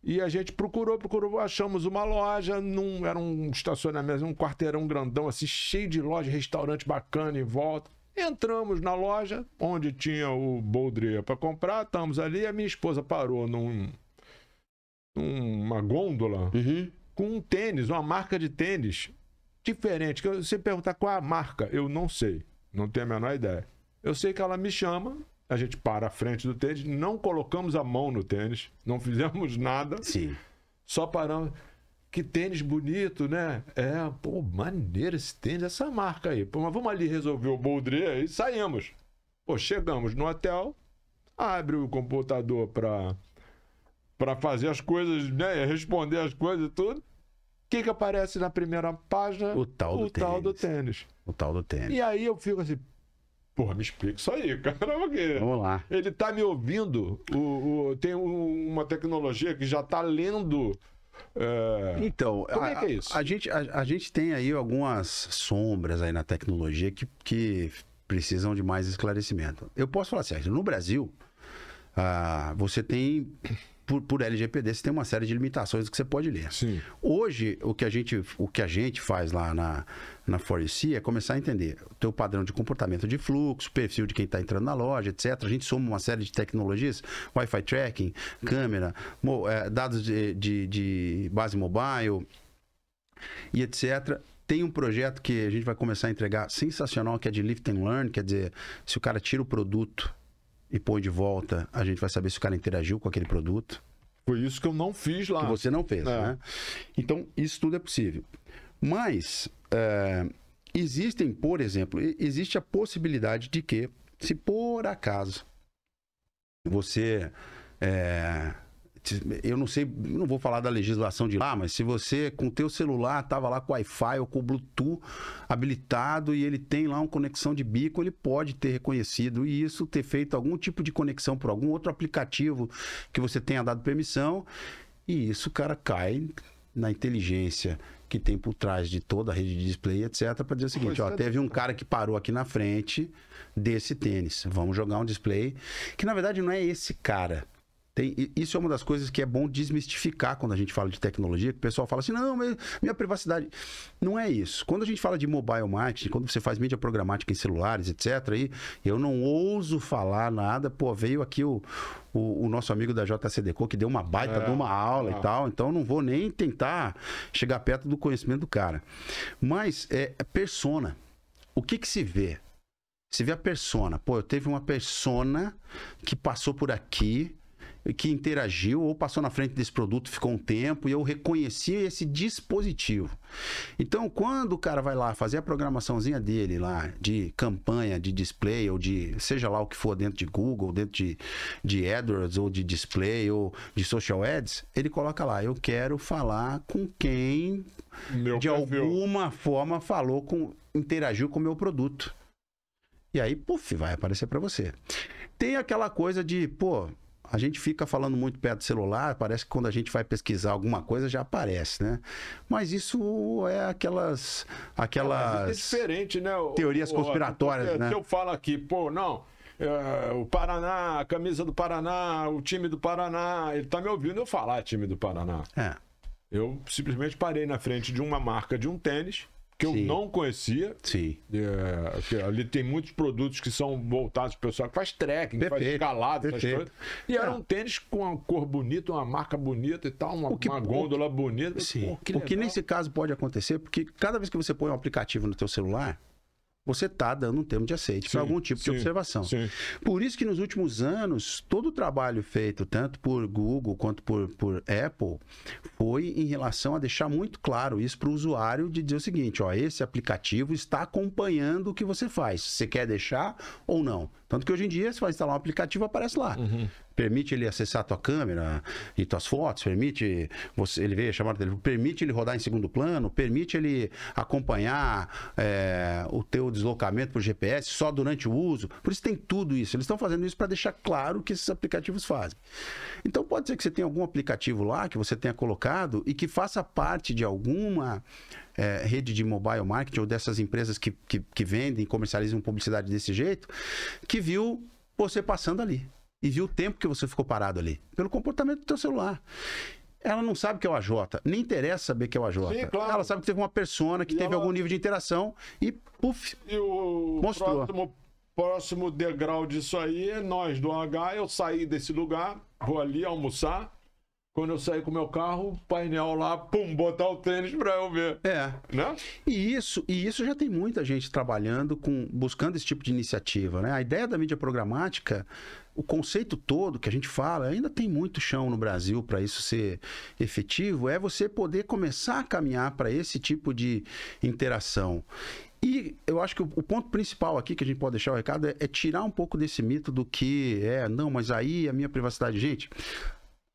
E a gente procurou, achamos uma loja, era um estacionamento, um quarteirão grandão, assim, cheio de loja, restaurante bacana em volta. Entramos na loja, onde tinha o Baudrier para comprar, estamos ali, a minha esposa parou numa gôndola com um tênis, uma marca de tênis diferente. Se você perguntar qual é a marca, eu não sei, não tenho a menor ideia. Eu sei que ela me chama... A gente para à frente do tênis, não colocamos a mão no tênis, não fizemos nada. Sim. Só paramos. Que tênis bonito, né? Pô, maneiro esse tênis, essa marca aí. Pô, mas vamos ali resolver o Baudrier e saímos. Pô, chegamos no hotel, abre o computador para fazer as coisas, né? Responder as coisas e tudo. O que aparece na primeira página? O tal do tênis. O tal do tênis. E aí eu fico assim... Porra, me explica isso aí, caramba. Vamos lá. Ele tá me ouvindo. Tem uma tecnologia que já tá lendo. Então, como é que é isso? A gente tem aí algumas sombras aí na tecnologia que precisam de mais esclarecimento. Eu posso falar assim, no Brasil, você tem... Por LGPD, você tem uma série de limitações que você pode ler. Sim. Hoje, o que a gente faz lá na FOIC é começar a entender o teu padrão de comportamento de fluxo, perfil de quem está entrando na loja, etc. A gente soma uma série de tecnologias, Wi-Fi tracking, câmera, dados de base mobile e etc. Tem um projeto que a gente vai começar a entregar sensacional, que é de lift and learn, quer dizer, se o cara tira o produto e põe de volta, a gente vai saber se o cara interagiu com aquele produto. Foi isso que eu não fiz lá. Que você não fez, né? Então, isso tudo é possível. Mas, existem, por exemplo, existe a possibilidade de que, se por acaso você eu não sei, não vou falar da legislação de lá, mas se você com o teu celular tava lá com Wi-Fi ou com o Bluetooth habilitado e ele tem lá uma conexão de bico, ele pode ter reconhecido e isso ter feito algum tipo de conexão por algum outro aplicativo que você tenha dado permissão e isso, cara, cai na inteligência que tem por trás de toda a rede de display, etc, para dizer o seguinte, ó, teve um cara que parou aqui na frente desse tênis, vamos jogar um display, que na verdade não é esse cara. Isso é uma das coisas que é bom desmistificar quando a gente fala de tecnologia, que o pessoal fala assim, não, minha privacidade. Não é isso. Quando a gente fala de mobile marketing, quando você faz mídia programática em celulares, etc, aí eu não ouso falar nada, pô, veio aqui o nosso amigo da JCDecaux que deu uma baita de uma aula e tal, então não vou nem tentar chegar perto do conhecimento do cara. Mas é persona. O que se vê? Se vê a persona. Pô, eu teve uma persona que passou por aqui, que interagiu ou passou na frente desse produto, ficou um tempo e eu reconheci esse dispositivo. Então, quando o cara vai lá fazer a programaçãozinha dele lá, de campanha, de display ou de seja lá o que for dentro de Google, dentro de AdWords ou de display ou de social ads, ele coloca lá, eu quero falar com quem de alguma forma interagiu com o meu produto. E aí, puf, vai aparecer para você. Tem aquela coisa de, pô, a gente fica falando muito perto do celular, parece que quando a gente vai pesquisar alguma coisa já aparece, né? Mas isso é aquelas é diferente, né? Teorias conspiratórias, né? Se eu falo aqui, pô, não, o Paraná, a camisa do Paraná, o time do Paraná, ele tá me ouvindo eu falar time do Paraná. Eu simplesmente parei na frente de uma marca de um tênis que eu não conhecia. Sim. Ali tem muitos produtos que são voltados para o pessoal que faz trekking, faz escalada, faz coisa. E era um tênis com uma cor bonita, uma marca bonita e tal, uma gôndola bonita. Sim. O que nesse caso pode acontecer, porque cada vez que você põe um aplicativo no teu celular, você está dando um termo de aceite para algum tipo de observação. Sim. Por isso que nos últimos anos, todo o trabalho feito, tanto por Google quanto por Apple, foi em relação a deixar muito claro isso para o usuário, de dizer o seguinte, ó, esse aplicativo está acompanhando o que você faz. Você quer deixar ou não? Tanto que hoje em dia, você vai instalar um aplicativo, aparece lá. Permite ele acessar a tua câmera e tuas fotos, permite ele ver a chamada dele, permite ele rodar em segundo plano, permite ele acompanhar o teu deslocamento por GPS só durante o uso. Por isso tem tudo isso. Eles estão fazendo isso para deixar claro o que esses aplicativos fazem. Então pode ser que você tenha algum aplicativo lá que você tenha colocado e que faça parte de alguma rede de mobile marketing ou dessas empresas que vendem, comercializam publicidade desse jeito, que viu você passando ali. E viu o tempo que você ficou parado ali. Pelo comportamento do teu celular. Ela não sabe que é o AJ. Nem interessa saber que é o AJ. Sim, claro. Ela sabe que teve uma persona, que teve algum nível de interação e, puf, e o mostrou. Próximo degrau disso aí é nós do OH. Eu saí desse lugar, vou ali almoçar. Quando eu sair com o meu carro, o painel lá, pum, botar o tênis pra eu ver. Né? E isso já tem muita gente trabalhando, buscando esse tipo de iniciativa, né? A ideia da mídia programática, o conceito todo que a gente fala, ainda tem muito chão no Brasil para isso ser efetivo, é você poder começar a caminhar para esse tipo de interação. E eu acho que o ponto principal aqui que a gente pode deixar o recado é tirar um pouco desse mito do que não, mas aí a minha privacidade, gente...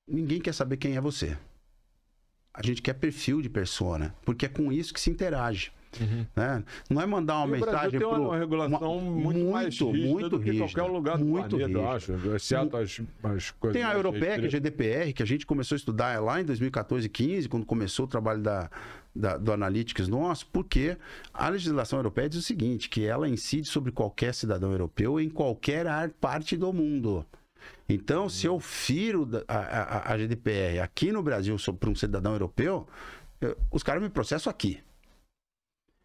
Ninguém quer saber quem é você. A gente quer perfil de persona, porque é com isso que se interage. Né? Não é mandar uma mensagem para uma regulação muito mais rígida do que qualquer lugar do planeta, eu acho, exceto as coisas. Tem a europeia, que é a GDPR, que a gente começou a estudar lá em 2014 e 2015, quando começou o trabalho do Analytics nosso, porque a legislação europeia diz o seguinte, que ela incide sobre qualquer cidadão europeu em qualquer parte do mundo. Então, se eu firo a GDPR aqui no Brasil para um cidadão europeu, os caras me processam aqui.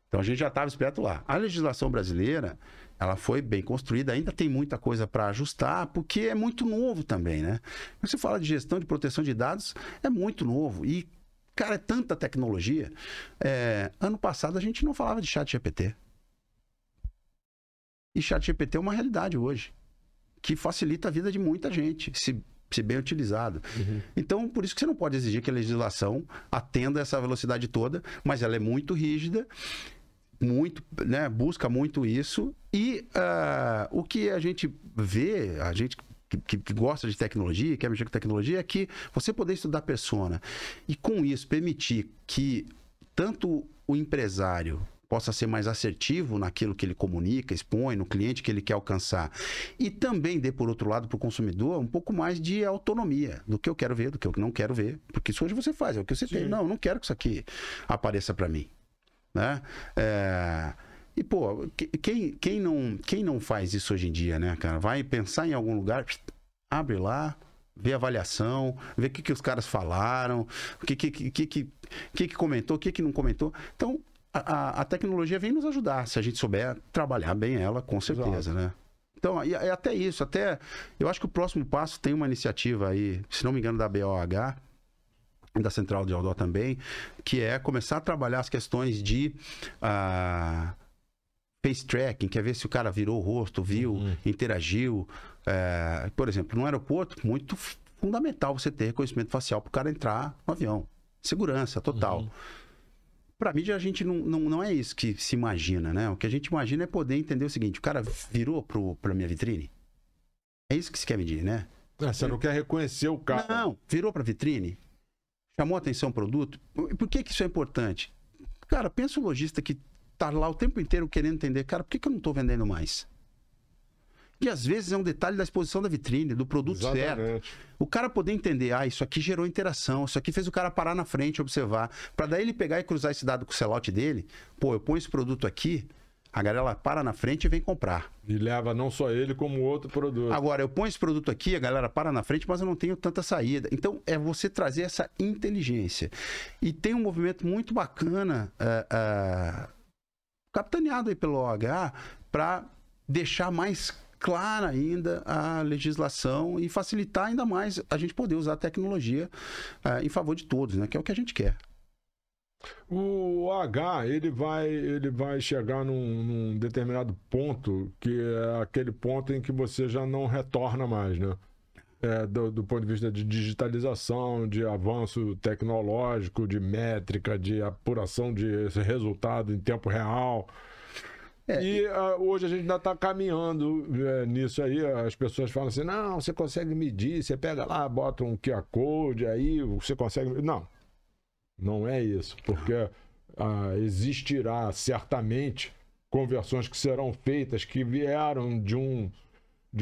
Então, a gente já estava esperto lá. A legislação brasileira, ela foi bem construída, ainda tem muita coisa para ajustar, porque é muito novo também, né? Quando você fala de gestão de proteção de dados, é muito novo. E, cara, é tanta tecnologia. Ano passado, a gente não falava de ChatGPT. E ChatGPT é uma realidade hoje, que facilita a vida de muita gente, se bem utilizado. Então, por isso que você não pode exigir que a legislação atenda essa velocidade toda, mas ela é muito rígida, muito, né, busca muito isso, e o que a gente vê, que gosta de tecnologia, quer mexer com tecnologia, é que você poder estudar persona e com isso permitir que tanto o empresário possa ser mais assertivo naquilo que ele comunica, expõe, no cliente que ele quer alcançar. E também dê, por outro lado, para o consumidor um pouco mais de autonomia do que eu quero ver, do que eu não quero ver. Porque isso hoje você faz, é o que você tem. Não, eu não quero que isso aqui apareça para mim. Né? E, pô, quem não faz isso hoje em dia, né, cara? Vai pensar em algum lugar, abre lá, vê a avaliação, vê o que os caras falaram, o que comentou, o que não comentou. Então, a tecnologia vem nos ajudar, se a gente souber trabalhar bem ela, com certeza, né? Então, é até isso, eu acho que o próximo passo tem uma iniciativa aí, se não me engano, da BOH, da Central de Outdoor também, que é começar a trabalhar as questões de face tracking, que é ver se o cara virou o rosto, viu, interagiu. Por exemplo, no aeroporto, muito fundamental você ter reconhecimento facial para o cara entrar no avião. Segurança total. Para mim, a gente não é isso que se imagina, né? O que a gente imagina é poder entender o seguinte: o cara virou para minha vitrine? É isso que se quer medir, né? Você não quer reconhecer o cara. Não, virou para vitrine? Chamou atenção o produto? Por que isso é importante? Cara, pensa o lojista que tá lá o tempo inteiro querendo entender, cara, por que eu não tô vendendo mais? E às vezes é um detalhe da exposição da vitrine, do produto certo. O cara poder entender, isso aqui gerou interação, isso aqui fez o cara parar na frente, observar, para daí ele pegar e cruzar esse dado com o sellout dele. Pô, eu ponho esse produto aqui, a galera para na frente e vem comprar. E leva não só ele, como outro produto. Agora, eu ponho esse produto aqui, a galera para na frente, mas eu não tenho tanta saída. Então, é você trazer essa inteligência. E tem um movimento muito bacana, capitaneado aí pelo OH, para deixar mais clara ainda a legislação e facilitar ainda mais a gente poder usar a tecnologia em favor de todos, né? Que é o que a gente quer. O OH, ele vai chegar num determinado ponto, que é aquele ponto em que você já não retorna mais, né? Do ponto de vista de digitalização, de avanço tecnológico, de métrica, de apuração de resultado em tempo real. Hoje a gente ainda está caminhando nisso aí. As pessoas falam assim, não, você consegue medir, você pega lá, bota um QR Code, aí você consegue... Não é isso, porque existirá certamente conversões que serão feitas que vieram de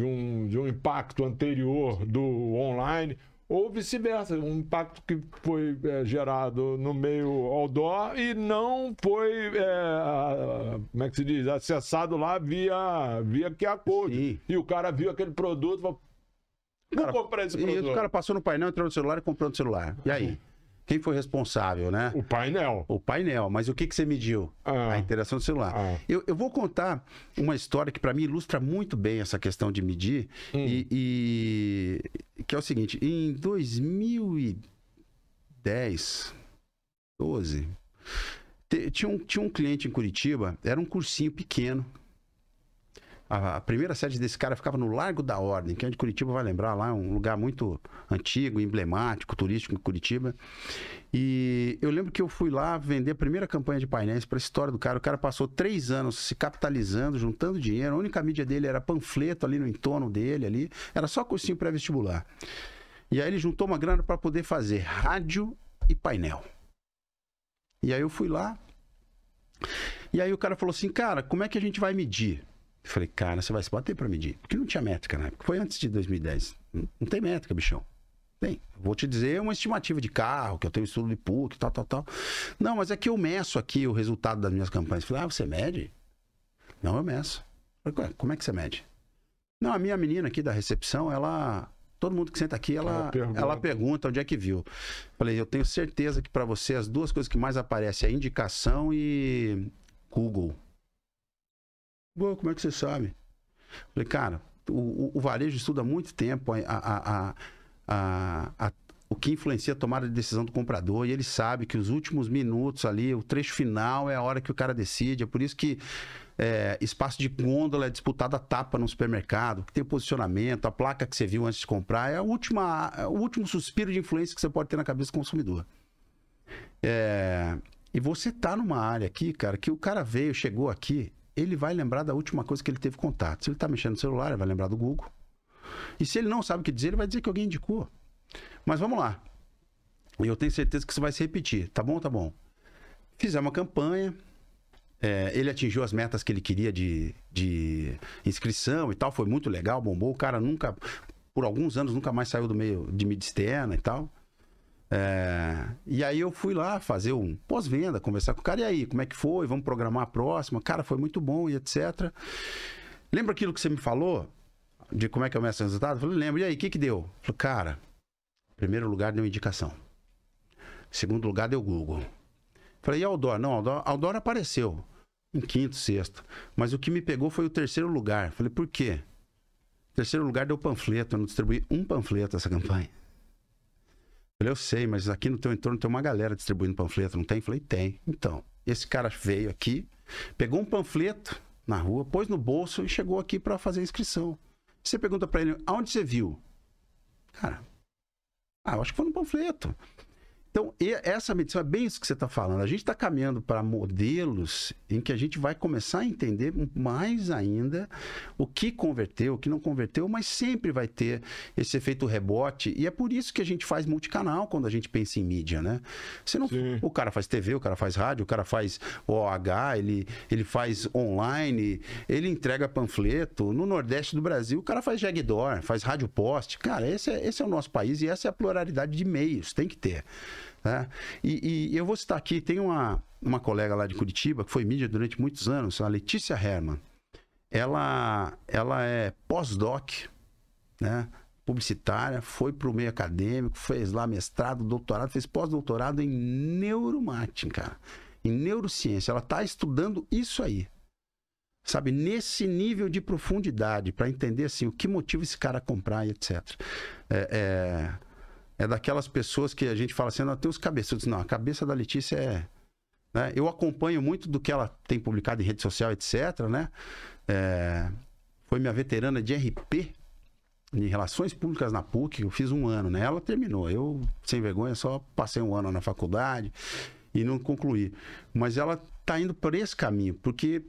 um impacto anterior do online, ou vice-versa, um impacto que foi gerado no meio outdoor e não foi, como é que se diz, acessado lá via QR Code. Sim. E o cara viu aquele produto e falou, vou comprar esse produto. E o cara passou no painel, entrou no celular e comprou no celular. E aí? Quem foi responsável, né? O painel. O painel. Mas o que você mediu? A interação do celular. Eu vou contar uma história que, para mim, ilustra muito bem essa questão de medir. E que é o seguinte. Em 2010, 12, tinha um cliente em Curitiba. Era um cursinho pequeno. A primeira sede desse cara ficava no Largo da Ordem, que é de Curitiba, vai lembrar lá, um lugar muito antigo, emblemático, turístico em Curitiba. E eu lembro que eu fui lá vender a primeira campanha de painéis para a história do cara. O cara passou 3 anos se capitalizando, juntando dinheiro. A única mídia dele era panfleto ali no entorno dele, ali. Era só cursinho pré-vestibular. E aí ele juntou uma grana para poder fazer rádio e painel. E aí eu fui lá. E aí o cara falou assim, cara, como é que a gente vai medir? Eu falei, cara, você vai se bater pra medir. Porque não tinha métrica na época. Foi antes de 2010. Não tem métrica, bichão. Tem. Vou te dizer uma estimativa de carro, que eu tenho estudo de PUC, tal. Não, mas é que eu meço aqui o resultado das minhas campanhas. Eu falei, você mede? Não, eu meço. Eu falei, como é que você mede? Não, a minha menina aqui da recepção, todo mundo que senta aqui, ela pergunta onde é que viu. Eu falei, eu tenho certeza que pra você as duas coisas que mais aparecem é indicação e Google. Como é que você sabe? Falei, cara, o varejo estuda há muito tempo o que influencia a tomada de decisão do comprador, e ele sabe que os últimos minutos ali, o trecho final é a hora que o cara decide. É por isso que espaço de gôndola é disputado a tapa no supermercado, que tem o posicionamento, a placa que você viu antes de comprar, é o último suspiro de influência que você pode ter na cabeça do consumidor. E você tá numa área aqui, cara, que o cara chegou aqui, ele vai lembrar da última coisa que ele teve contato. Se ele está mexendo no celular, ele vai lembrar do Google. E se ele não sabe o que dizer, ele vai dizer que alguém indicou. Mas vamos lá. E eu tenho certeza que isso vai se repetir. Tá bom? Tá bom. Fizemos uma campanha. Ele atingiu as metas que ele queria de inscrição e tal. Foi muito legal, bombou. O cara nunca, por alguns anos, nunca mais saiu do meio de mídia externa e tal. E aí eu fui lá fazer um pós-venda, conversar com o cara. E aí, como é que foi? Vamos programar a próxima? Cara, foi muito bom e etc. Lembra aquilo que você me falou? De como é que eu meço o resultado? Eu falei, lembro. E aí, o que deu? Eu falei, cara, em primeiro lugar deu indicação. Em segundo lugar deu Google. Falei, e Outdoor? Não, Outdoor apareceu em quinto, sexto. Mas o que me pegou foi o terceiro lugar. Falei, por quê? Em terceiro lugar deu panfleto. Eu não distribuí um panfleto essa campanha. Falei, eu sei, mas aqui no teu entorno tem uma galera distribuindo panfleto, não tem? Falei, tem. Então, esse cara veio aqui, pegou um panfleto na rua, pôs no bolso e chegou aqui para fazer a inscrição. Você pergunta para ele, aonde você viu? Cara, eu acho que foi no panfleto. Então, essa medição é bem isso que você está falando. A gente está caminhando para modelos em que a gente vai começar a entender mais ainda o que converteu, o que não converteu, mas sempre vai ter esse efeito rebote. E é por isso que a gente faz multicanal quando a gente pensa em mídia, né? Você não, o cara faz TV, o cara faz rádio, o cara faz OH, ele faz online, ele entrega panfleto. No Nordeste do Brasil, o cara faz Jaguar, faz rádio post. Cara, esse é o nosso país e essa é a pluralidade de meios, tem que ter. Né? E eu vou citar aqui, tem uma colega lá de Curitiba que foi mídia durante muitos anos, a Letícia Herman. Ela é pós-doc, né? Publicitária, foi para o meio acadêmico, fez lá mestrado, doutorado, fez pós-doutorado em neuromarketing, cara, em neurociência. Ela está estudando isso aí, sabe, nesse nível de profundidade, para entender assim, o que motiva esse cara a comprar e etc. É daquelas pessoas que a gente fala assim, não, tem os cabeçudos. Não, a cabeça da Letícia é... Né? Eu acompanho muito do que ela tem publicado em rede social, etc. Né? Foi minha veterana de RP, em Relações Públicas na PUC, eu fiz 1 ano, né? Ela terminou. Eu, sem vergonha, só passei 1 ano na faculdade e não concluí. Mas ela está indo por esse caminho, porque...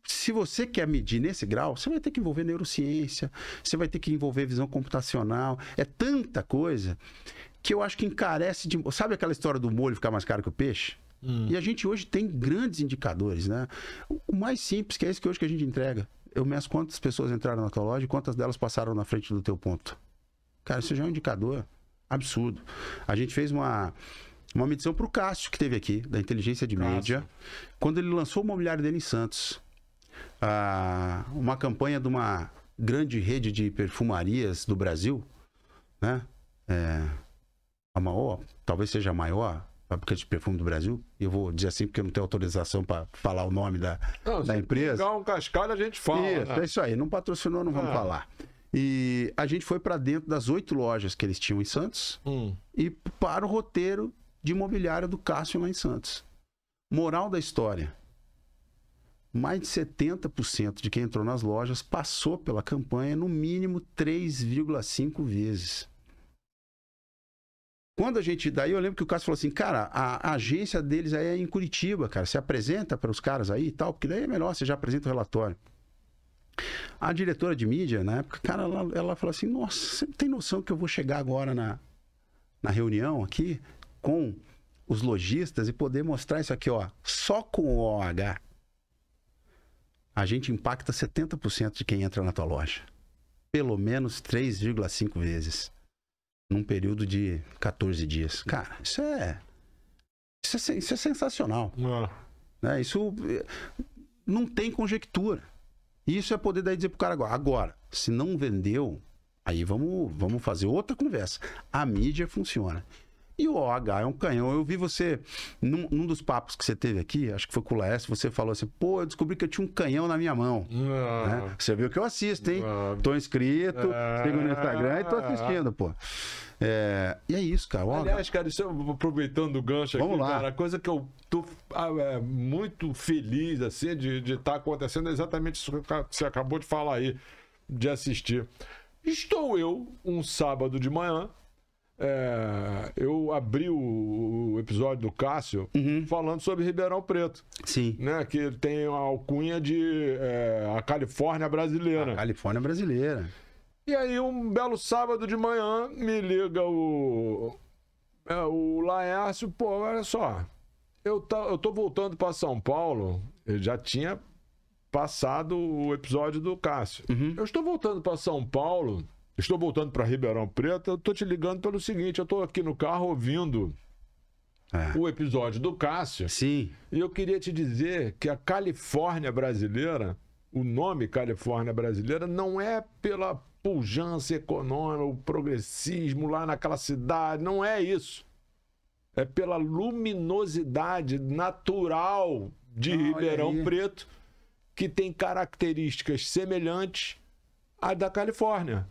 Se você quer medir nesse grau, você vai ter que envolver neurociência, você vai ter que envolver visão computacional. É tanta coisa que eu acho que encarece de... Sabe aquela história do molho ficar mais caro que o peixe? E a gente hoje tem grandes indicadores, né? O mais simples, que é esse que hoje que a gente entrega. Eu meço quantas pessoas entraram na tua loja e quantas delas passaram na frente do teu ponto. Cara, isso já é um indicador absurdo. A gente fez uma medição para o Cássio, que teve aqui, da inteligência de mídia, quando ele lançou o mobiliário dele em Santos. Uma campanha de uma grande rede de perfumarias do Brasil, né? A maior, talvez seja a maior fábrica de perfume do Brasil. Eu vou dizer assim porque eu não tenho autorização para falar o nome da empresa. Se pegar um cascalho, a gente fala. Isso, né? É isso aí. Não patrocinou, não vamos falar. E a gente foi para dentro das 8 lojas que eles tinham em Santos e para o roteiro de imobiliário do Cássio lá em Santos. Moral da história. Mais de 70% de quem entrou nas lojas passou pela campanha no mínimo 3,5 vezes. Quando a gente... Daí eu lembro que o Cássio falou assim, cara, a agência deles aí é em Curitiba, cara. Você apresenta para os caras aí e tal, porque daí é melhor, você já apresenta o relatório. A diretora de mídia, na época, cara, ela falou assim, nossa, você não tem noção que eu vou chegar agora na reunião aqui com os lojistas e poder mostrar isso aqui, ó, só com o OH. A gente impacta 70% de quem entra na tua loja. Pelo menos 3,5 vezes. Num período de 14 dias. Cara, isso é sensacional. Né? Isso não tem conjectura. Isso é poder daí dizer pro cara agora, se não vendeu, aí vamos fazer outra conversa. A mídia funciona. E o OH é um canhão. Eu vi você, num dos papos que você teve aqui, acho que foi com o Laércio, você falou assim, pô, eu descobri que eu tinha um canhão na minha mão. Né? Você viu que eu assisto, hein? Tô inscrito, sigo no Instagram e tô assistindo, pô. E é isso, cara. Aliás, cara, isso, aproveitando o gancho aqui, lá. cara, a coisa que eu tô muito feliz, assim, de estar acontecendo é exatamente isso que você acabou de falar aí, de assistir. Estou eu, um sábado de manhã, eu abri o episódio do Cássio falando sobre Ribeirão Preto. Sim. Né, que tem a alcunha de a Califórnia brasileira. A Califórnia brasileira. E aí, um belo sábado de manhã, me liga o Laércio, pô, olha só, eu tô voltando para São Paulo, ele já tinha passado o episódio do Cássio. Eu estou voltando para São Paulo, estou voltando para Ribeirão Preto, eu tô te ligando pelo seguinte, eu tô aqui no carro ouvindo o episódio do Cássio. Sim. E eu queria te dizer que a Califórnia brasileira, o nome Califórnia brasileira, não é pela pujança econômica, o progressismo lá naquela cidade, não é isso. É pela luminosidade natural de Ribeirão Preto, que tem características semelhantes à da Califórnia.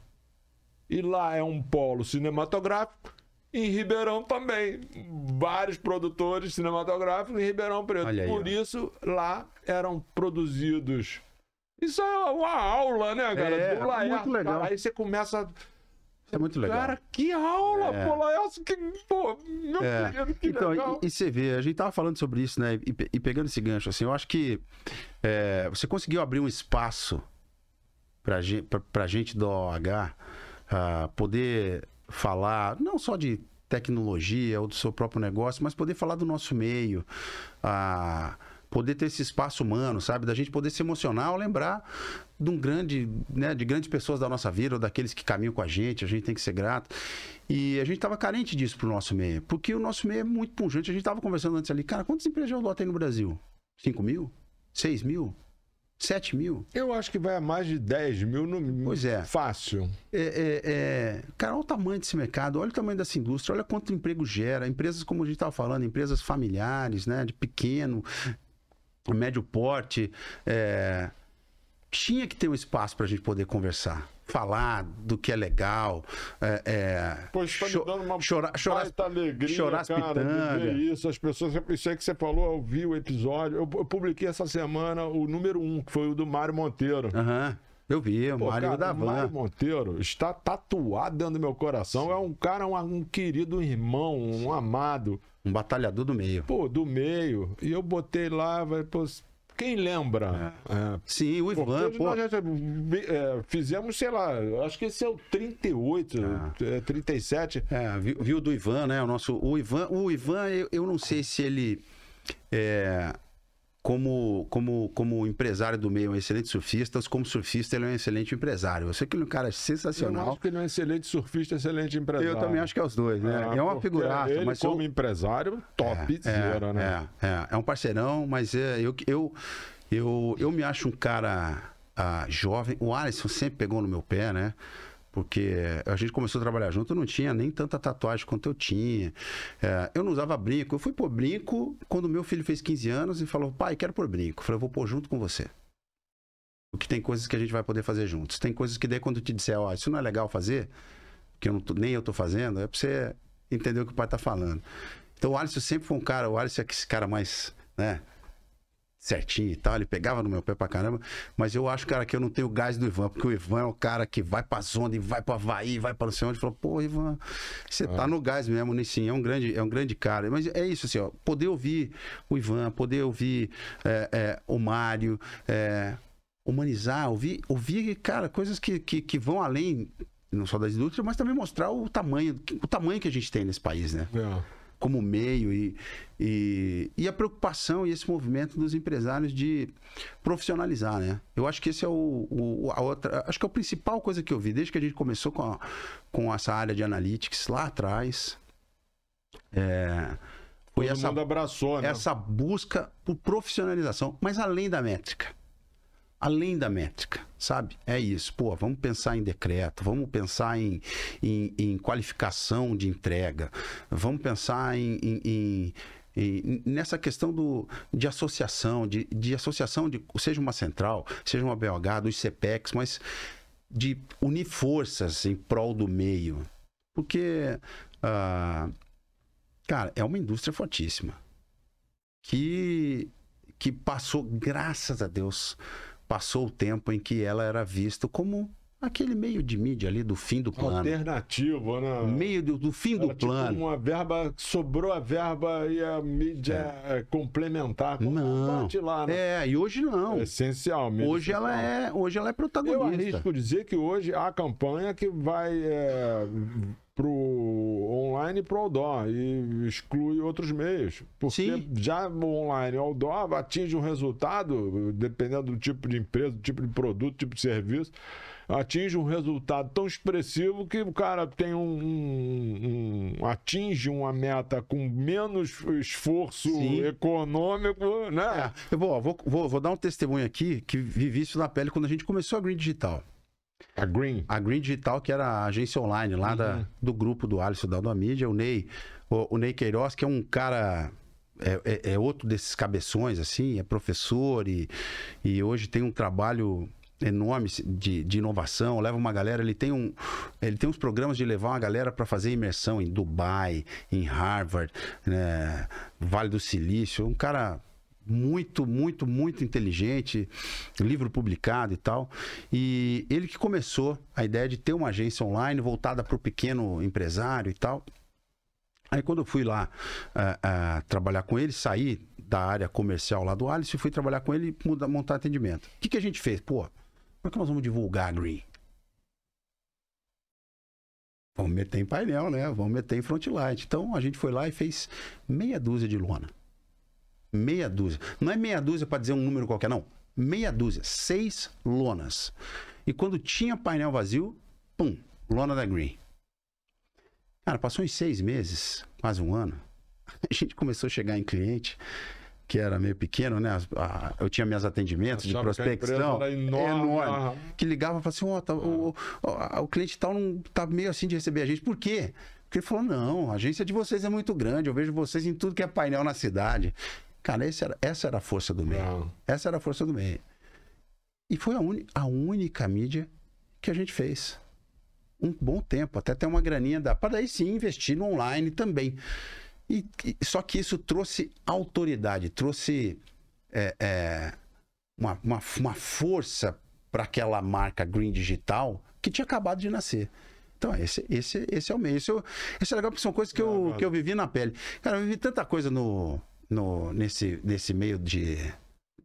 E lá é um polo cinematográfico, em Ribeirão também. Vários produtores cinematográficos em Ribeirão Preto. Por isso, lá eram produzidos... Isso é uma aula, né, cara? É muito legal. Cara, aí você começa... Isso é muito legal. Cara, que aula, pô, Laércio, que... Pô, meu querido, que então, legal. E você vê, a gente tava falando sobre isso, né? E pegando esse gancho, assim, eu acho que você conseguiu abrir um espaço pra gente do OH poder falar, não só de tecnologia ou do seu próprio negócio, mas poder falar do nosso meio, poder ter esse espaço humano, sabe? Da gente poder se emocionar ao lembrar de de grandes pessoas da nossa vida, ou daqueles que caminham com a gente tem que ser grato. E a gente estava carente disso pro nosso meio, porque o nosso meio é muito pungente. A gente estava conversando antes ali, cara, quantas empresas de outdoor tem no Brasil? 5 mil? 6 mil? 7 mil? Eu acho que vai a mais de 10 mil no... Pois é. Fácil. Cara, olha o tamanho desse mercado, olha o tamanho dessa indústria, olha quanto emprego gera. Empresas, como a gente estava falando, empresas familiares, né? De pequeno, médio porte. Tinha que ter um espaço para a gente poder conversar. Falar do que é legal. Pois está me dando uma chorar alegria, chorar as pitangas. De ver isso, as pessoas, isso aí que você falou, eu vi o episódio. Eu publiquei essa semana o número 1, que foi o do Mário Monteiro. Eu vi, o Mário da Van. O Mário Monteiro está tatuado dentro do meu coração. Sim. É um cara, um querido irmão, um amado. Um batalhador do meio. Pô, do meio. E eu botei lá, pô, quem lembra? Sim, o Ivan, pô. Nós já fizemos, sei lá, acho que esse é o 38, 37. Viu do Ivan, né? O Ivan, eu não sei se ele como empresário do meio é um excelente surfista, ou como surfista ele é um excelente empresário. Eu sei que ele é um cara sensacional. Eu acho que ele é um excelente surfista, excelente empresário. Eu também acho que é os dois, né? É uma figuraça. Ele, mas como empresário, top zero, né? É um parceirão, mas eu me acho um cara jovem. O Alisson sempre pegou no meu pé, né? Porque a gente começou a trabalhar junto, eu não tinha nem tanta tatuagem quanto eu tinha. Eu não usava brinco. Eu fui pôr brinco quando meu filho fez 15 anos e falou, pai, quero pôr brinco. Eu falei, eu vou pôr junto com você. Porque tem coisas que a gente vai poder fazer juntos. Tem coisas que daí quando eu te disser, isso não é legal fazer, que nem eu tô fazendo, é pra você entender o que o pai tá falando. Então o Alisson sempre foi um cara, o Alisson é esse cara mais, né? Certinho e tal, ele pegava no meu pé pra caramba, mas eu acho, cara, que eu não tenho o gás do Ivan, porque o Ivan é o cara que vai pra zona e vai pra Havaí, vai pra não sei onde, falou, pô, Ivan, você tá no gás mesmo, sim, é um grande cara, mas é isso, assim, ó, poder ouvir o Ivan, poder ouvir o Mário, humanizar, ouvir, cara, coisas que vão além, não só das indústrias, mas também mostrar o tamanho que a gente tem nesse país, né? Como meio e a preocupação e esse movimento dos empresários de profissionalizar, né? Eu acho que esse é acho que é a principal coisa que eu vi desde que a gente começou com essa área de analytics lá atrás. Foi todo mundo abraçou, né? Essa busca por profissionalização, mas além da métrica. Além da métrica, sabe? É isso. Pô, vamos pensar em decreto, vamos pensar em qualificação de entrega, vamos pensar nessa questão de associação, de associação de seja uma central, seja uma BOH, dos CPECs, mas de unir forças em prol do meio. Porque, cara, é uma indústria fortíssima que passou, graças a Deus, passou o tempo em que ela era vista como aquele meio de mídia ali do fim do plano. Alternativo, né? Meio do fim do plano. Tipo uma verba, sobrou a verba e a mídia complementar. Não. Lá, né? E hoje não. É essencial. Hoje ela é protagonista. Eu arrisco dizer que hoje há campanha que vai pro online e pro outdoor e exclui outros meios. Porque já o online e o outdoor atinge um resultado, dependendo do tipo de empresa, do tipo de produto, tipo de serviço, atinge um resultado tão expressivo que o cara tem atinge uma meta com menos esforço econômico, né? Eu vou dar um testemunho aqui que vivi isso na pele quando a gente começou a Green Digital. A Green Digital, que era a agência online lá do grupo do Alisson da Mídia, o Ney Queiroz, que é um cara... É outro desses cabeções, assim, é professor e hoje tem um trabalho enorme de inovação, leva uma galera, ele tem uns programas de levar uma galera para fazer imersão em Dubai, em Harvard, né, Vale do Silício, um cara muito, muito, muito inteligente, livro publicado e tal, e ele que começou a ideia de ter uma agência online voltada para o pequeno empresário e tal. Aí quando eu fui lá trabalhar com ele, saí da área comercial lá do Alisson e fui trabalhar com ele e montar atendimento. O que a gente fez? Pô, como é que nós vamos divulgar a Green? Vamos meter em painel, né? Vamos meter em frontlight. Então a gente foi lá e fez meia dúzia de lona. Meia dúzia. Não é meia dúzia para dizer um número qualquer, não. Meia dúzia. 6 lonas. E quando tinha painel vazio, pum, lona da Green. Cara, passou uns 6 meses, quase um ano, a gente começou a chegar em cliente que era meio pequeno, né? Eu tinha meus atendimentos de prospecção. Era enorme. Que ligava e falava assim, o cliente tal não tá meio assim de receber a gente. Por quê? Porque ele falou, não, a agência de vocês é muito grande, eu vejo vocês em tudo que é painel na cidade. Cara, essa era a força do meio. Não. Essa era a força do meio. E foi a única mídia que a gente fez. Um bom tempo, até ter uma graninha para daí sim investir no online também. Só que isso trouxe autoridade, trouxe uma força para aquela marca Green Digital que tinha acabado de nascer. Então, esse é o meio. Esse é legal porque são coisas que eu vivi na pele. Cara, eu vivi tanta coisa nesse meio de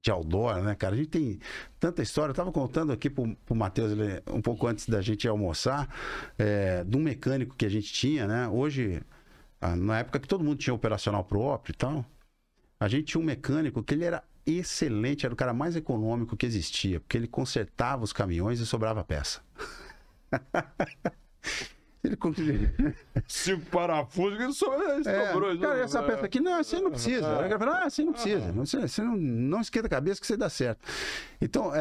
outdoor, né, cara? A gente tem tanta história. Eu tava contando aqui pro Matheus, um pouco antes da gente almoçar, de um mecânico que a gente tinha, né? Hoje, na época que todo mundo tinha operacional próprio e tal, a gente tinha um mecânico que ele era excelente, era o cara mais econômico que existia, porque ele consertava os caminhões e sobrava peça. Ele 5 parafusos que sobrou. Cara, essa peça aqui, não, você não precisa. Você não precisa. Você não esquenta a cabeça que você dá certo. Então,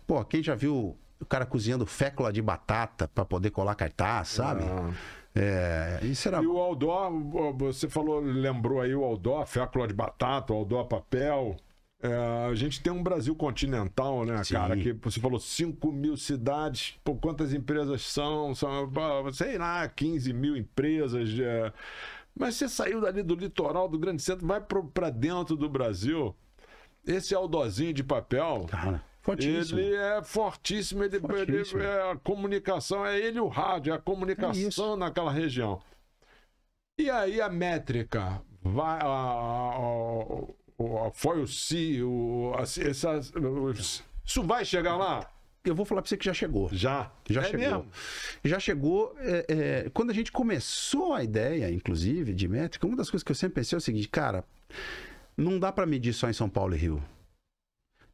pô, quem já viu o cara cozinhando fécula de batata para poder colar cartaz, sabe? Isso era... E o outdoor, você lembrou aí o outdoor, fécula de batata, o outdoor papel. A gente tem um Brasil continental, né, Sim. cara? Que você falou 5 mil cidades, pô, quantas empresas são, sei lá, 15 mil empresas. Mas você saiu dali do litoral, do grande centro, vai para dentro do Brasil. Esse outdoorzinho de papel, cara, fortíssimo. Ele é fortíssimo. Ele a comunicação, ele o rádio, é a comunicação naquela região. E aí a métrica vai... Foi o CI, isso vai chegar lá? Eu vou falar para você que já chegou. Já chegou. Mesmo? Já chegou. Quando a gente começou a ideia, inclusive, de métrica, uma das coisas que eu sempre pensei é o seguinte, cara, não dá para medir só em São Paulo e Rio.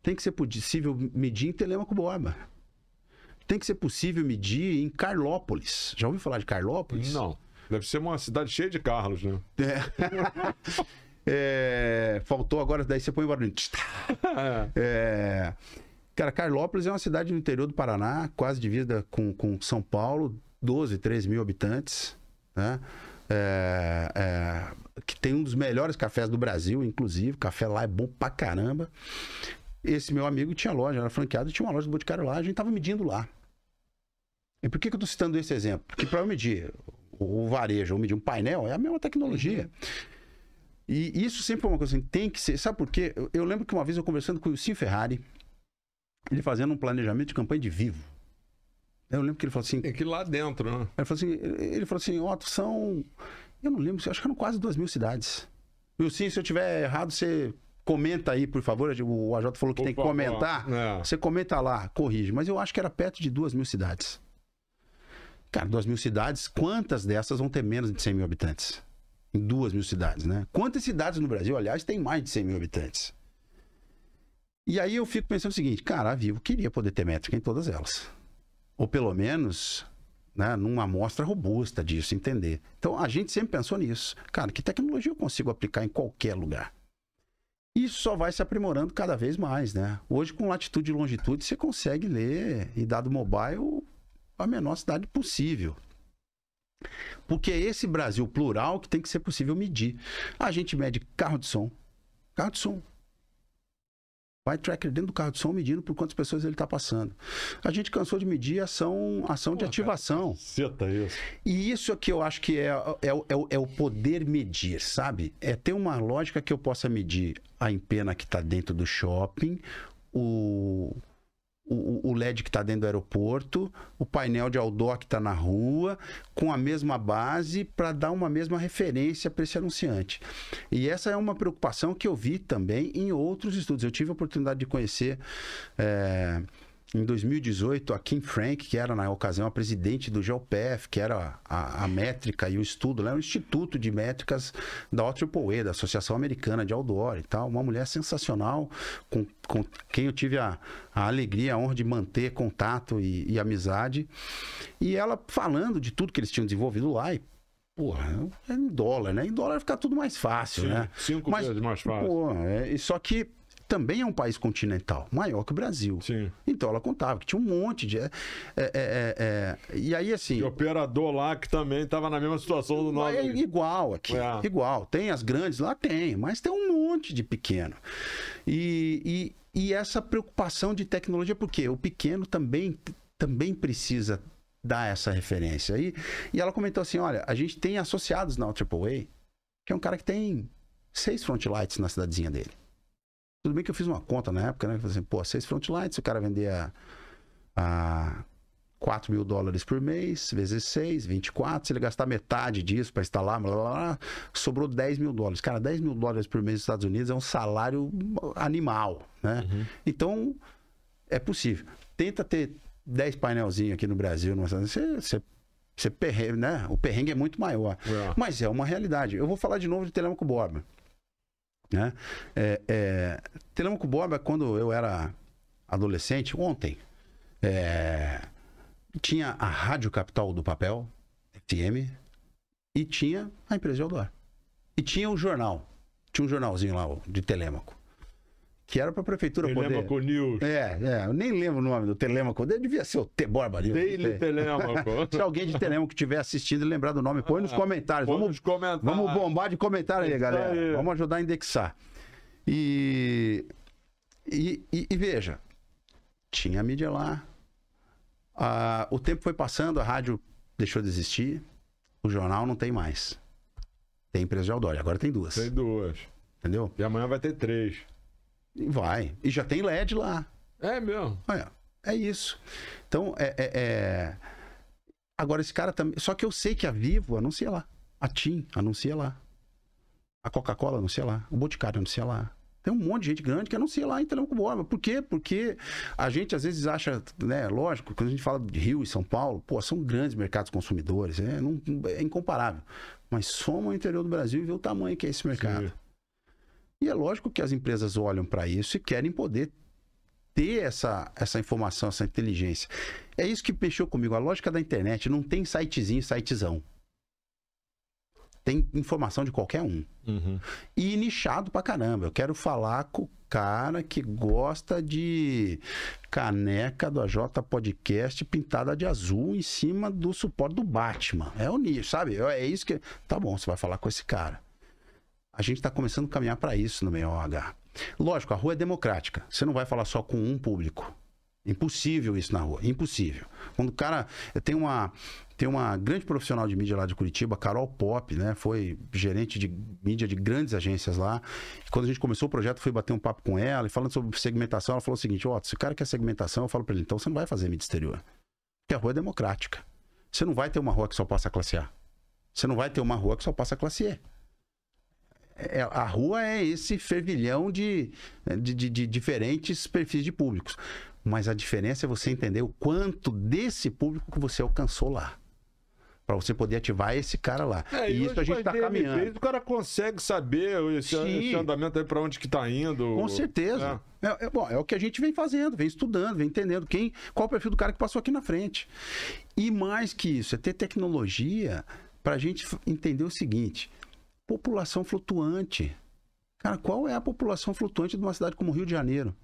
Tem que ser possível medir em Telêmaco Borba. Tem que ser possível medir em Carlópolis. Já ouviu falar de Carlópolis? Não. Deve ser uma cidade cheia de Carlos, né? Faltou agora, daí você põe o barulho. Cara, Carlópolis é uma cidade no interior do Paraná, quase divisa com São Paulo, 12, 13 mil habitantes, né? Que tem um dos melhores cafés do Brasil, inclusive. O café lá é bom pra caramba. Esse meu amigo tinha loja, era franqueado, tinha uma loja do Boticário lá, a gente tava medindo lá. E por que eu tô citando esse exemplo? Porque para eu medir o varejo, ou medir um painel, é a mesma tecnologia. E isso sempre foi uma coisa assim, tem que ser... Sabe por quê? Eu lembro que uma vez eu conversando com o Sim Ferrari, ele fazendo um planejamento de campanha de Vivo. Eu lembro que ele falou assim... Tem que ir lá dentro, né? Ele falou assim, Otto, são... Eu não lembro, acho que eram quase 2.000 cidades. Wilson, se eu tiver errado, você comenta aí, por favor. O AJ falou que tem que comentar. Você comenta lá, corrige. Mas eu acho que era perto de 2.000 cidades. Cara, 2.000 cidades, quantas dessas vão ter menos de 100 mil habitantes? Em 2.000 cidades, né? Quantas cidades no Brasil, aliás, tem mais de 100 mil habitantes? E aí eu fico pensando o seguinte, cara, a Vivo queria poder ter métrica em todas elas. Ou pelo menos, né, numa amostra robusta disso, entender. Então, a gente sempre pensou nisso. Cara, que tecnologia eu consigo aplicar em qualquer lugar? Isso só vai se aprimorando cada vez mais, né? Hoje, com latitude e longitude, você consegue ler em dado mobile a menor cidade possível. Porque é esse Brasil plural que tem que ser possível medir. A gente mede carro de som. Carro de som. Vai tracker dentro do carro de som medindo por quantas pessoas ele está passando. A gente cansou de medir ação de ativação. Cara, isso. E isso é que eu acho que é o poder medir, sabe? É ter uma lógica que eu possa medir a empena que está dentro do shopping, o LED que está dentro do aeroporto, o painel de outdoor que está na rua, com a mesma base para dar uma mesma referência para esse anunciante. E essa é uma preocupação que eu vi também em outros estudos. Eu tive a oportunidade de conhecer em 2018 a Kim Frank, que era na ocasião a presidente do GeoPath, que era a métrica e o estudo, né? O Instituto de Métricas da OAAA, da Associação Americana de Outdoor e tal. Uma mulher sensacional, com quem eu tive a alegria, a honra de manter contato e amizade. E ela falando de tudo que eles tinham desenvolvido lá e porra, é em dólar, né? Em dólar fica tudo mais fácil, sim, né? 5 vezes mais fácil. Pô, só que também é um país continental, maior que o Brasil. Sim. Então ela contava que tinha um monte de... E aí, assim... E operador lá que também estava na mesma situação do nosso... É igual aqui, igual. Tem as grandes lá? Tem, mas tem um monte de pequeno. E essa preocupação de tecnologia, porque o pequeno também precisa dar essa referência. E ela comentou assim, olha, a gente tem associados na AAA, que é um cara que tem 6 frontlights na cidadezinha dele. Tudo bem que eu fiz uma conta na época, né? Eu falei assim, pô, 6 frontlights, o cara vendia a $4.000 por mês, vezes 6, 24. Se ele gastar metade disso para instalar, blá, blá, blá, sobrou $10.000. Cara, $10.000 por mês nos Estados Unidos é um salário animal, né? Uhum. Então, é possível. Tenta ter 10 painelzinhos aqui no Brasil, você perrengue, né? O perrengue é muito maior. Mas é uma realidade. Eu vou falar de novo de Telêmaco Borba. Né? Telêmaco Borba, quando eu era adolescente, ontem, tinha a Rádio Capital do Papel, FM, e tinha a empresa de outdoor. E tinha o jornal. Tinha um jornalzinho lá de Telêmaco. Que era para a prefeitura Telêmaco poder... News. Eu nem lembro o nome do Telêmaco. Devia ser o Borba News. Daily Telêmaco. Se alguém de Telêmaco que estiver assistindo e lembrar do nome, põe nos comentários. Vamos bombar de comentário aí, galera. Aí. Vamos ajudar a indexar. E veja, tinha a mídia lá. O tempo foi passando, a rádio deixou de existir. O jornal não tem mais. Tem empresa de outdoor. Agora tem 2. Tem 2. Entendeu? E amanhã vai ter 3. Vai. E já tem LED lá. É mesmo? É isso. Então, Agora, esse cara também... Só que eu sei que a Vivo anuncia lá. A TIM anuncia lá. A Coca-Cola anuncia lá. O Boticário anuncia lá. Tem um monte de gente grande que anuncia lá em Telêmaco Borba. Por quê? Porque a gente às vezes acha, né? Lógico, quando a gente fala de Rio e São Paulo, pô, são grandes mercados consumidores. É incomparável. Mas soma o interior do Brasil e vê o tamanho que é esse mercado. Sim. E é lógico que as empresas olham para isso e querem poder ter essa informação, essa inteligência. É isso que mexeu comigo. A lógica da internet não tem sitezinho, sitezão. Tem informação de qualquer um. Uhum. E nichado pra caramba. Eu quero falar com o cara que gosta de caneca do AJ Podcast pintada de azul em cima do suporte do Batman. É o nicho, sabe? É isso que... Tá bom, você vai falar com esse cara. A gente está começando a caminhar para isso no meio OH. Lógico, a rua é democrática. Você não vai falar só com um público. Impossível isso na rua. Impossível. Quando o cara... Tem uma grande profissional de mídia lá de Curitiba, Carol Pop, né? Foi gerente de mídia de grandes agências lá. E quando a gente começou o projeto, fui bater um papo com ela e falando sobre segmentação, ela falou o seguinte, se o cara quer segmentação, eu falo para ele, então você não vai fazer mídia exterior. que a rua é democrática. Você não vai ter uma rua que só passa a classe A. Você não vai ter uma rua que só passa a classe E. A rua é esse fervilhão de diferentes perfis de públicos. Mas a diferença é você entender o quanto desse público que você alcançou lá. Para você poder ativar esse cara lá. E isso a gente está caminhando. O cara consegue saber esse andamento aí para onde que está indo. Com certeza. Bom, é o que a gente vem fazendo, vem estudando, vem entendendo qual o perfil do cara que passou aqui na frente. E mais que isso, é ter tecnologia para a gente entender o seguinte: população flutuante. Cara, qual é a população flutuante de uma cidade como Rio de Janeiro?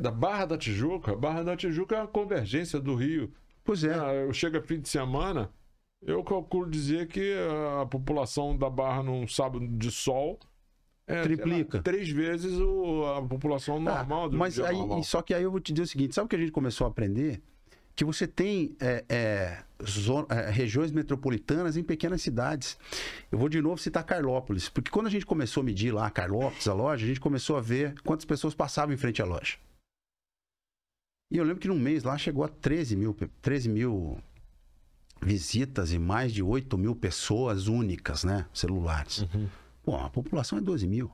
Da Barra da Tijuca. A Barra da Tijuca é a convergência do Rio. Pois é. Eu chego a fim de semana, eu calculo dizer que a população da Barra num sábado de sol triplica. 3 vezes a população normal do mas dia aí, normal. Só que aí eu vou te dizer o seguinte: sabe o que a gente começou a aprender? Que você tem regiões metropolitanas em pequenas cidades. Eu vou de novo citar Carlópolis, porque quando a gente começou a medir lá Carlópolis, a loja, a gente começou a ver quantas pessoas passavam em frente à loja. E eu lembro que num mês lá chegou a 13 mil visitas e mais de 8 mil pessoas únicas, né? Celulares. Uhum. Pô, a população é 12 mil.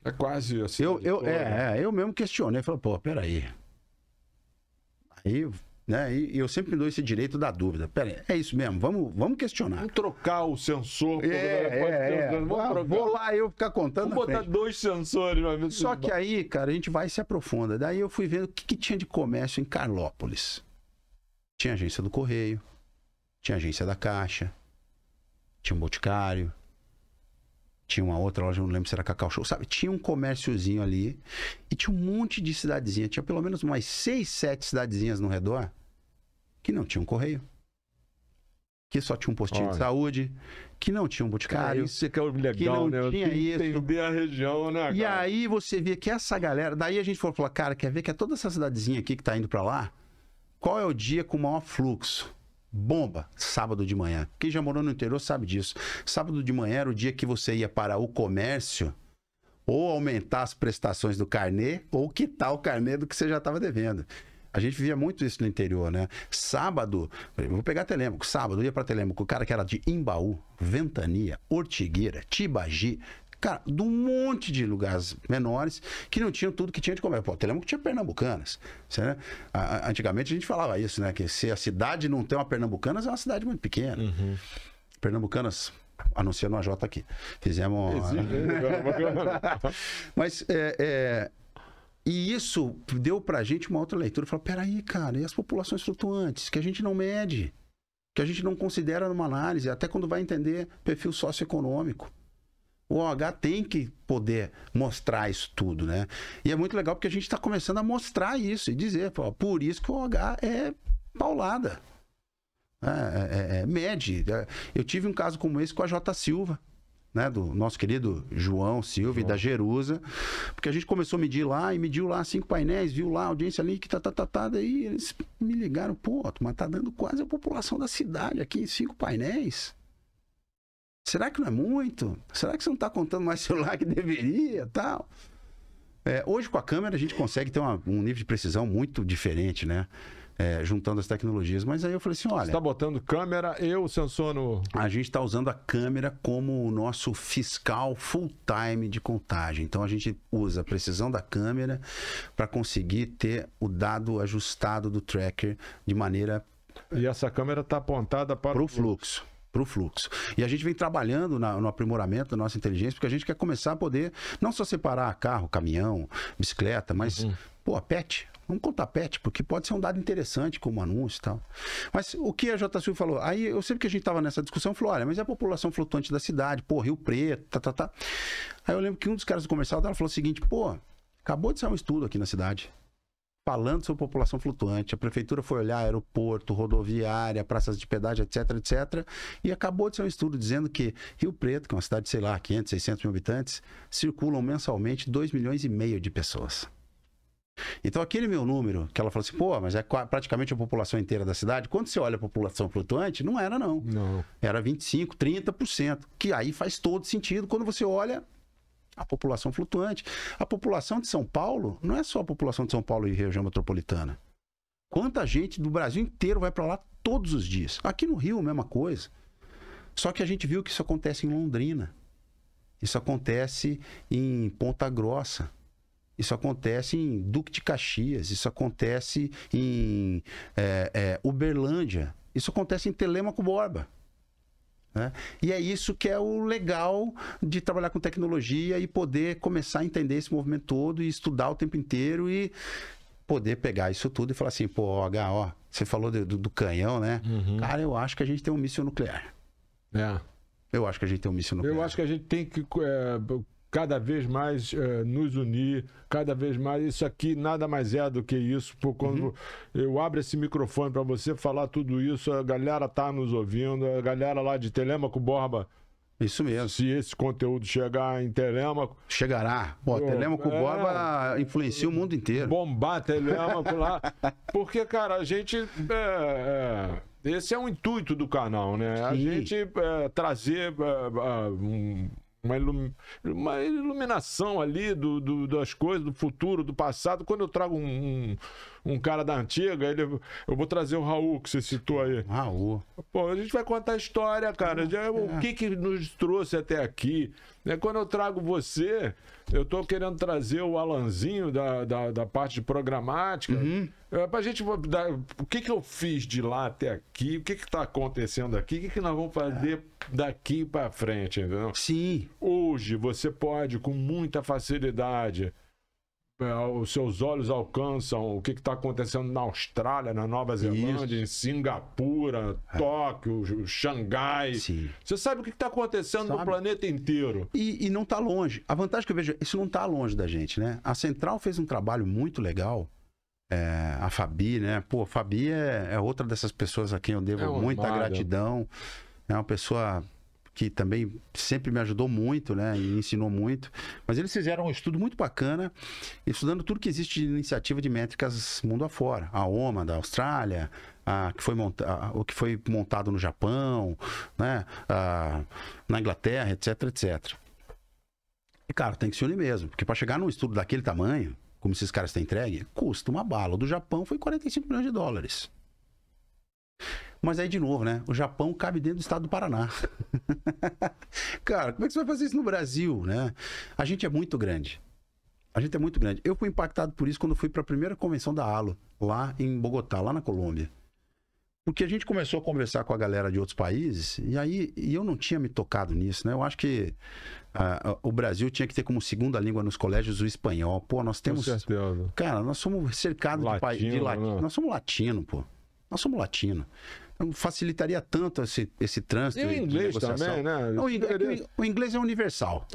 É quase assim. Eu mesmo questionei, falei, pô, peraí. Aí, né, e eu sempre me dou esse direito da dúvida. Peraí, é isso mesmo, vamos questionar. Vamos trocar o sensor. Vou lá eu ficar contando. Vamos botar 2 sensores. Só que aí, cara, a gente vai e se aprofunda. Daí eu fui vendo o que tinha de comércio em Carlópolis. Tinha agência do Correio, tinha agência da Caixa, tinha um Boticário, tinha uma outra loja, não lembro se era Cacau Show, sabe? Tinha um comérciozinho ali e tinha um monte de cidadezinha. Tinha pelo menos umas 6, 7 cidadezinhas no redor que não tinha um correio, que só tinha um postinho de saúde, que não tinha um boticário. Isso que é o legal, que não né? Tinha isso. Entender a região, né, cara? E aí você vê que essa galera... Daí a gente falou, cara, quer ver que é toda essa cidadezinha aqui que tá indo pra lá? Qual é o dia com o maior fluxo? Bomba, sábado de manhã. Quem já morou no interior sabe disso. Sábado de manhã era o dia que você ia para o comércio ou aumentar as prestações do carnê ou quitar o carnê do que você já estava devendo. A gente via muito isso no interior, né? Sábado, eu vou pegar Telêmaco. Sábado, eu ia para Telêmaco, o cara que era de Imbaú, Ventania, Ortigueira, Tibagi, cara, de um monte de lugares menores que não tinham tudo que tinha de comer. Pô, Telêmaco tinha Pernambucanas. Né? Antigamente a gente falava isso, né? Que se a cidade não tem uma Pernambucanas, é uma cidade muito pequena. Uhum. Pernambucanas, anunciando a J aqui. Fizemos... Mas, e isso deu pra gente uma outra leitura. Falou, peraí, cara, e as populações flutuantes, que a gente não mede, que a gente não considera numa análise, até quando vai entender perfil socioeconômico. O OH tem que poder mostrar isso tudo, né? E é muito legal porque a gente está começando a mostrar isso e dizer, pô, por isso que o OH é paulada. Mede. Eu tive um caso como esse com a J. Silva, né? Do nosso querido João Silva e da Jerusa, porque a gente começou a medir lá e mediu lá 5 painéis, viu lá a audiência ali que daí eles me ligaram, pô, mas tá dando quase a população da cidade aqui em 5 painéis. Será que não é muito? Será que você não está contando mais celular que deveria, tal? Hoje, com a câmera, a gente consegue ter um nível de precisão muito diferente, né? Juntando as tecnologias. Mas aí eu falei assim, olha... Você está botando câmera e o sensor no... A gente está usando a câmera como o nosso fiscal full-time de contagem. Então, a gente usa a precisão da câmera para conseguir ter o dado ajustado do tracker de maneira... E essa câmera está apontada para o fluxo. Para o fluxo. E a gente vem trabalhando no aprimoramento da nossa inteligência, porque a gente quer começar a poder não só separar carro, caminhão, bicicleta, mas, pet. Vamos contar pet, porque pode ser um dado interessante como anúncio e tal. Mas o que a J. Silva falou? Aí eu sempre que a gente estava nessa discussão, falou, olha, mas é a população flutuante da cidade, Rio Preto, tá. Aí eu lembro que um dos caras do comercial dela falou o seguinte, acabou de sair um estudo aqui na cidade, falando sobre população flutuante. A prefeitura foi olhar aeroporto, rodoviária, praças de pedágio, etc. E acabou de ser um estudo dizendo que Rio Preto, que é uma cidade, sei lá, 500, 600 mil habitantes, circulam mensalmente 2,5 milhões de pessoas. Então, aquele meu número, que ela falou assim, mas é praticamente a população inteira da cidade. Quando você olha a população flutuante, não era, não. Era 25%, 30%. Que aí faz todo sentido quando você olha a população flutuante. A população de São Paulo não é só a população de São Paulo e região metropolitana. Quanta gente do Brasil inteiro vai para lá todos os dias. Aqui no Rio, a mesma coisa. Só que a gente viu que isso acontece em Londrina. Isso acontece em Ponta Grossa. Isso acontece em Duque de Caxias. Isso acontece em Uberlândia. Isso acontece em Telêmaco Borba. Né? E é isso que é o legal de trabalhar com tecnologia e poder começar a entender esse movimento todo e estudar o tempo inteiro e poder pegar isso tudo e falar assim, pô, H, ó, você falou do canhão, né? Uhum. Cara, eu acho que a gente tem um míssil nuclear. Eu acho que a gente tem um míssil nuclear. Eu acho que a gente tem que cada vez mais nos unir, cada vez mais. Isso aqui nada mais é do que isso. Quando eu abro esse microfone para você falar tudo isso, a galera tá nos ouvindo, a galera lá de Telêmaco Borba. Isso mesmo. Se esse conteúdo chegar em Telêmaco... Chegará. Pô, Telêmaco Borba influencia o mundo inteiro. Bombar Telêmaco lá. Porque, cara, a gente... esse é o intuito do canal, né? Sim. A gente trazer uma iluminação ali das coisas, do futuro, do passado. Quando eu trago um cara da antiga, eu vou trazer o Raul, que você citou aí. Raul. Pô, a gente vai contar a história, cara. O que nos trouxe até aqui. Quando eu trago você, eu tô querendo trazer o Alanzinho da parte de programática. Pra gente dar o que eu fiz de lá até aqui, o que tá acontecendo aqui, o que nós vamos fazer daqui pra frente, entendeu? Sim. Hoje você pode, com muita facilidade, os seus olhos alcançam o que está acontecendo na Austrália, na Nova Zelândia, em Singapura, Tóquio, Xangai. Sim. Você sabe o que está acontecendo no planeta inteiro. E não está longe. A vantagem que eu vejo, isso não está longe da gente, né? A Central fez um trabalho muito legal. A Fabi, né? Pô, a Fabi é outra dessas pessoas a quem eu devo muita gratidão. É uma pessoa que também sempre me ajudou muito, né, e ensinou muito. Mas eles fizeram um estudo muito bacana, estudando tudo que existe de iniciativa de métricas mundo afora. A OMA da Austrália, o que foi montado no Japão, né, na Inglaterra, etc, etc. E, cara, tem que se unir mesmo, porque para chegar num estudo daquele tamanho, como esses caras têm entregue, custa uma bala. O do Japão foi 45 milhões de dólares. Mas aí, de novo, né? O Japão cabe dentro do estado do Paraná. Cara, como é que você vai fazer isso no Brasil, né? A gente é muito grande. A gente é muito grande. Eu fui impactado por isso quando fui para a primeira convenção da ALO, lá em Bogotá, lá na Colômbia. Porque a gente começou a conversar com a galera de outros países, e eu não tinha me tocado nisso, né? Eu acho que o Brasil tinha que ter como segunda língua nos colégios o espanhol. Pô, nós temos... Com certeza. Cara, nós somos cercados de países... Nós somos latino, pô. Nós somos latino. Então, facilitaria tanto esse trânsito. E o inglês também, né? O inglês é universal.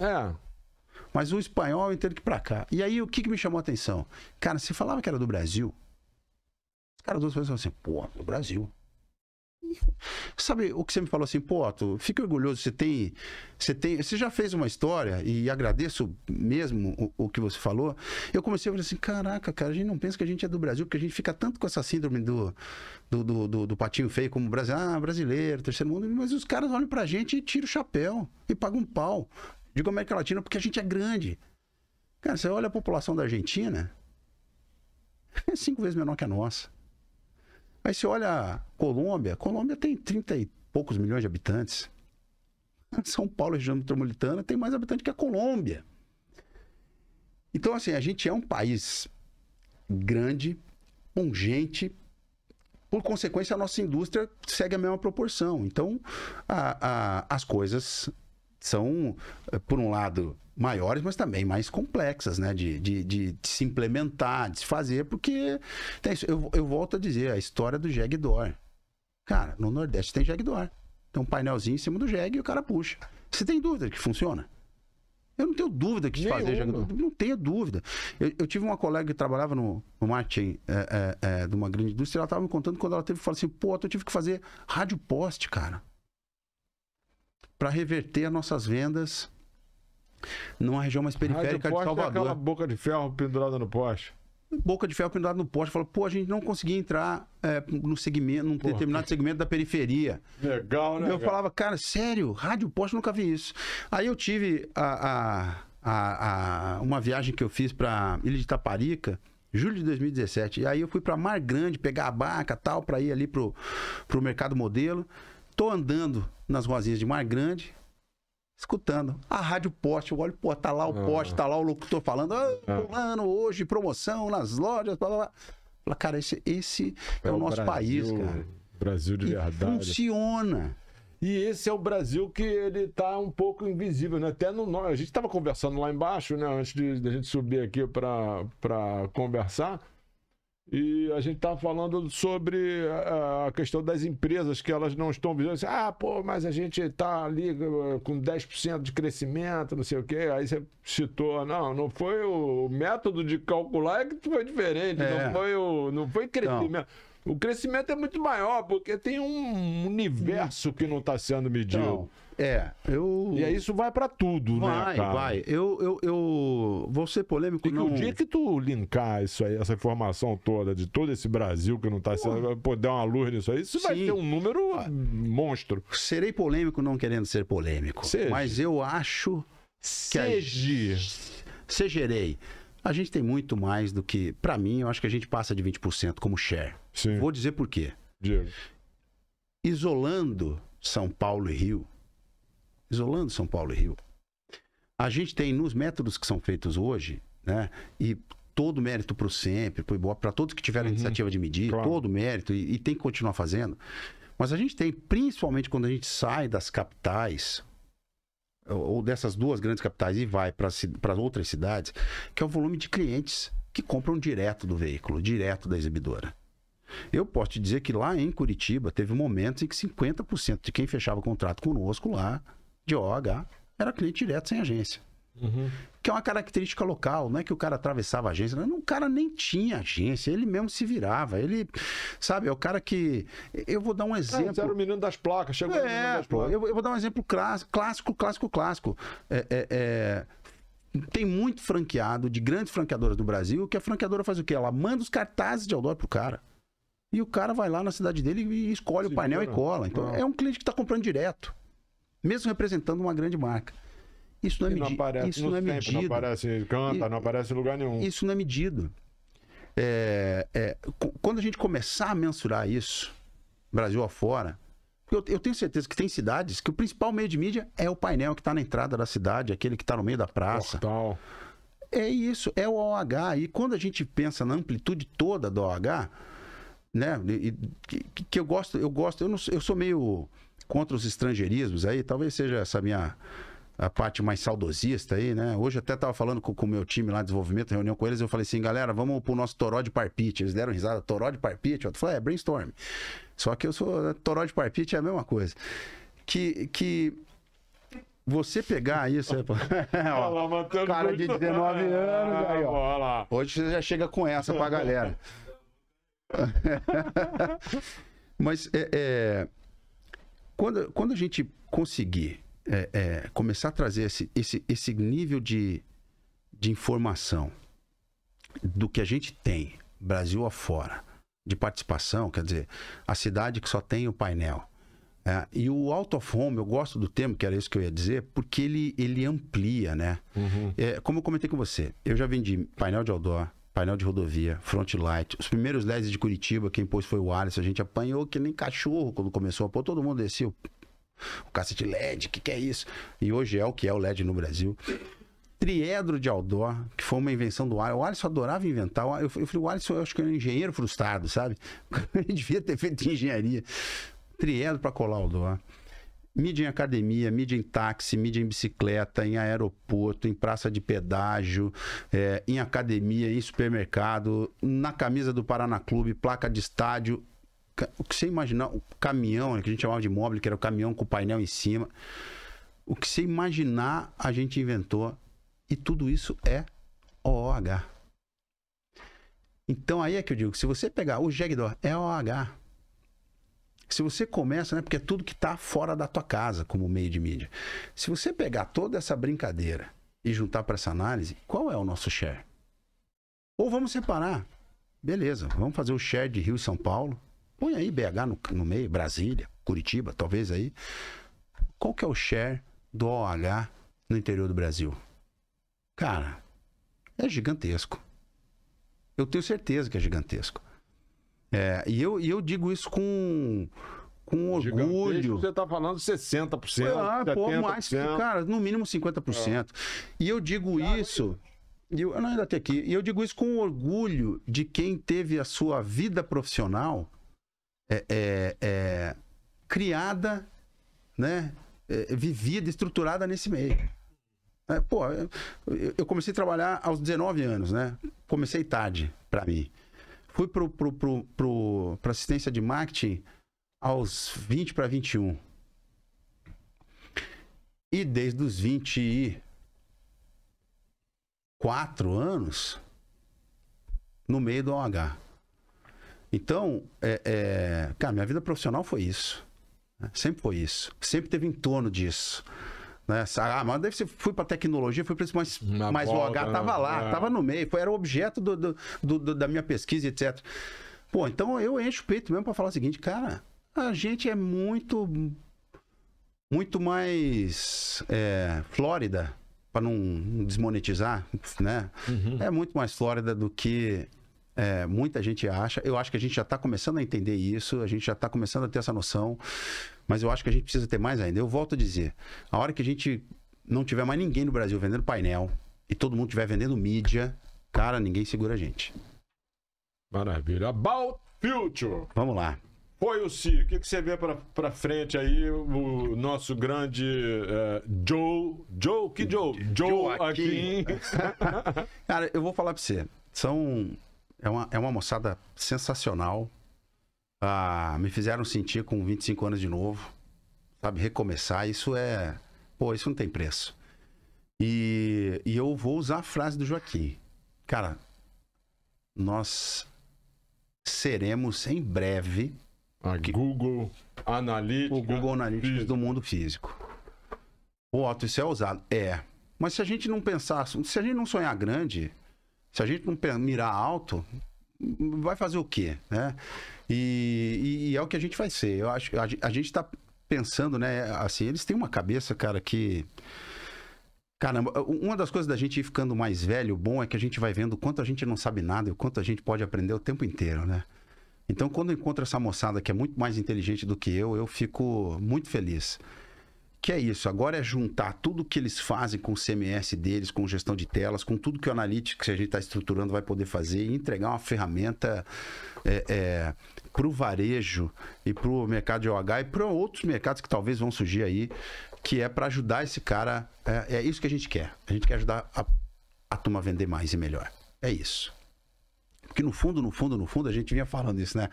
Mas o espanhol eu entendo que pra cá. E aí, o que me chamou a atenção? Cara, você falava que era do Brasil. Os caras todos falavam assim, pô, do Brasil. Sabe o que você me falou assim, pô, Otto, fica orgulhoso, você já fez uma história e agradeço mesmo o que você falou. Eu comecei a falar assim, caraca, cara, a gente não pensa que a gente é do Brasil, porque a gente fica tanto com essa síndrome do patinho feio como brasileiro, terceiro mundo, mas os caras olham pra gente e tiram o chapéu e pagam um pau. Digo América Latina porque a gente é grande. Cara, você olha a população da Argentina, é 5 vezes menor que a nossa. Aí você olha a Colômbia tem 30 e poucos milhões de habitantes. São Paulo, região metropolitana, tem mais habitantes que a Colômbia. Então, assim, a gente é um país grande, pungente, por consequência, a nossa indústria segue a mesma proporção. Então, as coisas são, por um lado, maiores, mas também mais complexas, né? De se implementar, de se fazer, porque eu volto a dizer, a história do jegue door. Cara, no Nordeste tem jegue door. Tem um painelzinho em cima do jegue e o cara puxa. Você tem dúvida que funciona? Eu não tenho dúvida que fazer jegue door. Não tenho dúvida. Eu tive uma colega que trabalhava no marketing de uma grande indústria, ela estava me contando quando ela teve que falar assim, pô, eu tive que fazer rádio poste, cara, para reverter as nossas vendas numa região mais periférica de Salvador. É aquela boca de ferro pendurada no poste. Boca de ferro pendurada no poste. Falou, pô, a gente não conseguia entrar no segmento, num determinado segmento da periferia. Legal, né? Eu falava, cara, sério, rádio poste, nunca vi isso. Aí eu tive uma viagem que eu fiz para Ilha de Itaparica, Julho de 2017. E aí eu fui pra Mar Grande pegar a barca tal, pra ir ali pro Mercado Modelo. Tô andando nas ruazinhas de Mar Grande, escutando a Rádio Poste. Eu olho, pô, tá lá o poste, tá lá o locutor falando, fulano, hoje, promoção nas lojas, blá, blá, blá. Fala, cara, esse é o nosso país, cara. Brasil de verdade. Funciona. E esse é o Brasil que ele tá um pouco invisível, né? Até a gente estava conversando lá embaixo, né? Antes da gente subir aqui para conversar. E a gente estava falando sobre a questão das empresas, que elas não estão visando assim, pô, mas a gente está ali com 10% de crescimento, não sei o quê. Aí você citou, não foi o método de calcular que foi diferente, não foi crescimento. Então, o crescimento é muito maior, porque tem um universo que não está sendo medido. Então, E aí isso vai para tudo, né, cara? Vai. Eu vou ser polêmico, não. O dia que tu linkar isso aí, essa informação toda de todo esse Brasil que não está sendo, poder dar uma luz nisso aí, isso vai ter um número monstro. Serei polêmico não querendo ser polêmico. Mas eu acho que segerei. A gente tem muito mais do que... Pra mim, eu acho que a gente passa de 20% como share. Sim. Vou dizer por quê. Diego. Isolando São Paulo e Rio, a gente tem nos métodos que são feitos hoje, né? E todo mérito para o Sempre, para o Ibope, para todos que tiveram a iniciativa de medir, todo mérito, e tem que continuar fazendo. Mas a gente tem, principalmente quando a gente sai das capitais, ou dessas duas grandes capitais e vai para outras cidades, que é o volume de clientes que compram direto do veículo, direto da exibidora. Eu posso te dizer que lá em Curitiba teve momentos em que 50% de quem fechava contrato conosco lá, de OH, era cliente direto sem agência. Que é uma característica local, não é que o cara atravessava a agência, não, o cara nem tinha agência, ele mesmo se virava, ele, sabe, é o cara que... Eu vou dar um exemplo... Era o menino das placas, chegou o menino das placas. Eu vou dar um exemplo clássico. Tem muito franqueado, de grandes franqueadoras do Brasil, que a franqueadora faz o quê? Ela manda os cartazes de outdoor pro cara. E o cara vai lá na cidade dele e escolhe o painel e cola. Então, é um cliente que está comprando direto, mesmo representando uma grande marca. Isso não é medido. Não aparece canta, não aparece em lugar nenhum. Isso não é medido. Quando a gente começar a mensurar isso, Brasil afora, eu tenho certeza que tem cidades que o principal meio de mídia é o painel que está na entrada da cidade, aquele que está no meio da praça. Portal. É isso, é o OH. E quando a gente pensa na amplitude toda do OH, né, que eu gosto, eu sou meio contra os estrangeirismos aí, talvez seja essa a parte mais saudosista aí, né? Hoje eu até tava falando com o meu time lá de desenvolvimento, reunião com eles, eu falei assim, galera, vamos pro nosso toró de parpite. Eles deram risada, toró de parpite? Eu falei, brainstorm. Só que eu sou, toró de parpite é a mesma coisa. Que você pegar isso... cara de 19 anos, aí, ó. Hoje você já chega com essa pra galera. Mas quando a gente conseguir começar a trazer esse nível de informação do que a gente tem, Brasil afora, de participação, quer dizer, a cidade que só tem o painel. E o out of home, eu gosto do termo, que era isso que eu ia dizer, porque ele amplia, né? Como eu comentei com você, eu já vendi painel de outdoor, painel de rodovia, front light. Os primeiros LEDs de Curitiba, quem pôs foi o Alisson. A gente apanhou que nem cachorro quando começou a pôr. Todo mundo descia o cacete LED, que é isso? E hoje é o que é o LED no Brasil. Triedro de outdoor, que foi uma invenção do Alisson. O Alisson adorava inventar. Eu falei, o Alisson, eu acho que é um engenheiro frustrado, sabe? Ele devia ter feito engenharia. Triedro para colar outdoor. Mídia em academia, mídia em táxi, mídia em bicicleta, em aeroporto, em praça de pedágio, em academia, em supermercado, na camisa do Paraná Clube, placa de estádio. O que você imaginar, o caminhão, que a gente chamava de móvel, que era o caminhão com o painel em cima. O que você imaginar, a gente inventou. E tudo isso é OOH. Então aí é que eu digo, se você pegar o Jaguar, é OOH. Se você começa, né, porque é tudo que está fora da tua casa como meio de mídia. Se você pegar toda essa brincadeira e juntar para essa análise, qual é o nosso share? Ou vamos separar. Beleza, vamos fazer o share de Rio e São Paulo. Põe aí BH no meio, Brasília, Curitiba, talvez aí. Qual que é o share do OH no interior do Brasil? Cara, é gigantesco. Eu tenho certeza que é gigantesco. E eu digo isso com orgulho. Você está falando 60%, 70%. Mais, cara, no mínimo 50%. E eu digo isso... Eu não ainda tenho aqui. E eu digo isso com orgulho de quem teve a sua vida profissional criada, né? Vivida, estruturada nesse meio. Eu comecei a trabalhar aos 19 anos, né? Comecei tarde, para mim. Fui para assistência de marketing aos 20 para 21. E desde os 24 anos, no meio do OH. Então, cara, minha vida profissional foi isso. Sempre foi isso. Sempre teve em torno disso. Né? Mas deve ser, fui para tecnologia, fui para isso, mas o OH estava lá, estava no meio, era o objeto da minha pesquisa, etc. Pô, então eu encho o peito mesmo para falar o seguinte, cara, a gente é muito mais Flórida, para não desmonetizar, né? Uhum. É muito mais Flórida do que muita gente acha. Eu acho que a gente já está começando a entender isso, a gente já está começando a ter essa noção, mas eu acho que a gente precisa ter mais ainda. Eu volto a dizer, a hora que a gente não tiver mais ninguém no Brasil vendendo painel e todo mundo estiver vendendo mídia, cara, ninguém segura a gente. Maravilha. About Future. Vamos lá. Foi o Si. O que você vê pra frente aí? O nosso grande Joe aqui. Cara, eu vou falar pra você. É uma moçada sensacional. Me fizeram sentir com 25 anos de novo. Sabe, recomeçar. Isso isso não tem preço. E eu vou usar a frase do Joaquim. Cara, nós seremos em breve Google Analytics. O Google Analytics do mundo físico. Otto, isso é ousado. Mas se a gente não pensar, se a gente não sonhar grande, se a gente não mirar alto, vai fazer o quê, né? E é o que a gente vai ser. Eu acho que a gente está pensando, né? Assim, eles têm uma cabeça, cara, que... Caramba, uma das coisas da gente ir ficando mais velho, bom, é que a gente vai vendo o quanto a gente não sabe nada e o quanto a gente pode aprender o tempo inteiro, né? Então, quando eu encontro essa moçada que é muito mais inteligente do que eu fico muito feliz. Que é isso, agora é juntar tudo que eles fazem com o CMS deles, com gestão de telas, com tudo que o Analytics que a gente está estruturando vai poder fazer e entregar uma ferramenta para o varejo e para o mercado de OH e para outros mercados que talvez vão surgir aí, que é para ajudar esse cara. É isso que a gente quer. A gente quer ajudar a turma a vender mais e melhor. É isso. Porque no fundo, a gente vinha falando isso, né?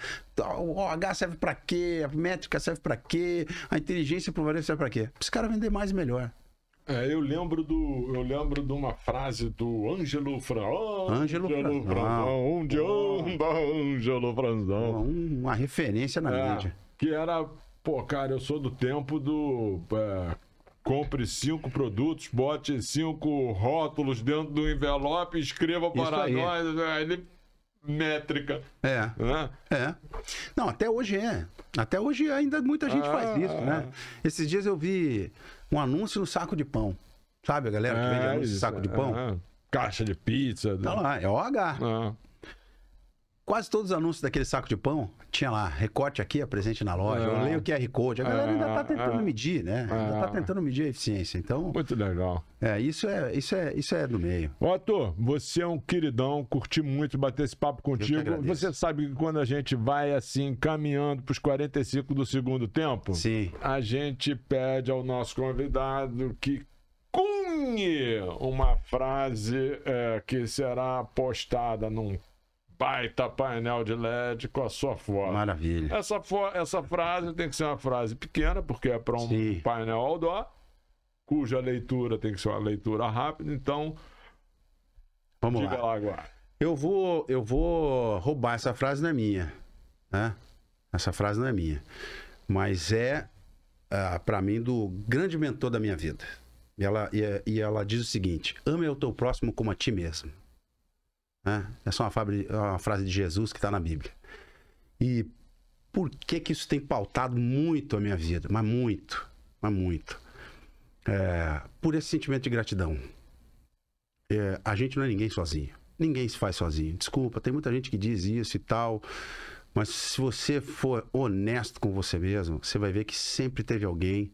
O OH serve para quê? A métrica serve para quê? A inteligência pro varejo serve para quê? Para esse cara vender mais e melhor. Eu lembro de uma frase do Ângelo Franzão. Ângelo Franzão. Uma referência na mídia. Que era, cara, eu sou do tempo do... compre 5 produtos, bote 5 rótulos dentro do envelope e escreva para nós. Ele... métrica. Né? Não, até hoje é. Até hoje ainda muita gente faz isso, né? Esses dias eu vi um anúncio no saco de pão. Sabe a galera que vende anúncio no saco de pão? Caixa de pizza. Tá lá, é OH. Quase todos os anúncios daquele saco de pão tinha lá, recorte aqui, presente na loja, eu leio o QR Code. A galera ainda tá tentando medir, né? Ainda tá tentando medir a eficiência. Então, muito legal. Isso é do meio. Otto, você é um queridão, curti muito bater esse papo contigo. Você sabe que quando a gente vai assim, caminhando pros 45 do segundo tempo, sim, a gente pede ao nosso convidado que cunhe uma frase que será postada num baita painel de LED com a sua foto. Maravilha. Essa frase tem que ser uma frase pequena, porque é para um painel outdoor, cuja leitura tem que ser uma leitura rápida. Então, vamos diga lá agora. Eu vou roubar essa frase, não é minha, né? Essa frase não é minha, mas para mim, do grande mentor da minha vida. Ela diz o seguinte: ame o teu próximo como a ti mesmo. Essa é uma frase de Jesus que está na Bíblia. E por que isso tem pautado muito a minha vida? Mas muito. Por esse sentimento de gratidão. A gente não é ninguém sozinho. Ninguém se faz sozinho. Desculpa, tem muita gente que diz isso e tal. Mas se você for honesto com você mesmo, você vai ver que sempre teve alguém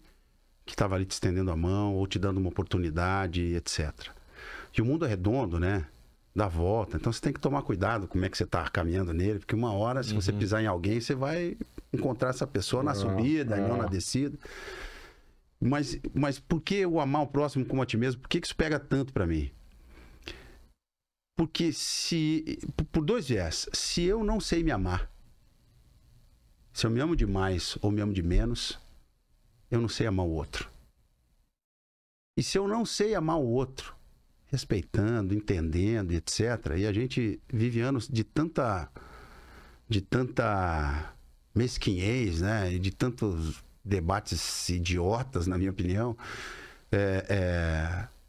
que estava ali te estendendo a mão ou te dando uma oportunidade, etc. E o mundo é redondo, né? Dá volta. Então você tem que tomar cuidado como é que você está caminhando nele, porque uma hora, se você pisar em alguém, você vai encontrar essa pessoa na subida e não na descida. Mas por que o amar o próximo como a ti mesmo? Por que isso pega tanto para mim? Porque por dois viés, se eu não sei me amar, se eu me amo demais ou me amo de menos, eu não sei amar o outro. E se eu não sei amar o outro, respeitando, entendendo, etc., e a gente vive anos de tanta mesquinhez, né? E de tantos debates idiotas, na minha opinião,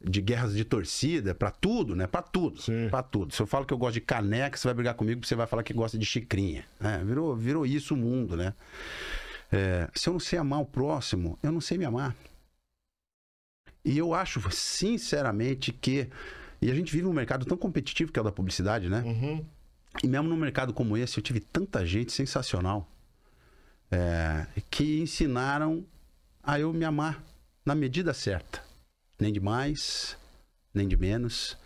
de guerras de torcida, para tudo, né? Para tudo, para tudo. Se eu falo que eu gosto de caneca, você vai brigar comigo, você vai falar que gosta de xicrinha. Né? Virou isso o mundo, né? Se eu não sei amar o próximo, eu não sei me amar. E eu acho, sinceramente, que... E a gente vive num mercado tão competitivo que é o da publicidade, né? E mesmo num mercado como esse, eu tive tanta gente sensacional que ensinaram a eu me amar na medida certa. Nem de mais, nem de menos.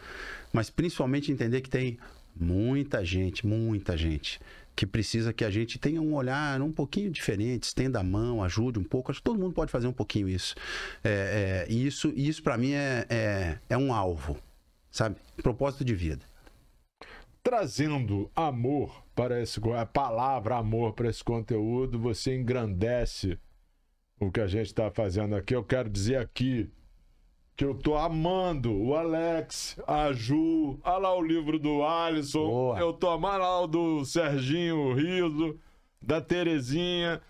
Mas principalmente entender que tem muita gente que precisa que a gente tenha um olhar um pouquinho diferente, estenda a mão, ajude um pouco. Acho que todo mundo pode fazer um pouquinho isso. E isso para mim é um alvo, sabe? Propósito de vida. Trazendo amor para a palavra amor para esse conteúdo, você engrandece o que a gente está fazendo aqui. Eu quero dizer aqui que eu tô amando o Alex, a Ju, olha lá o livro do Alisson. Boa. Eu tô amando lá o do Serginho Riso, da Terezinha.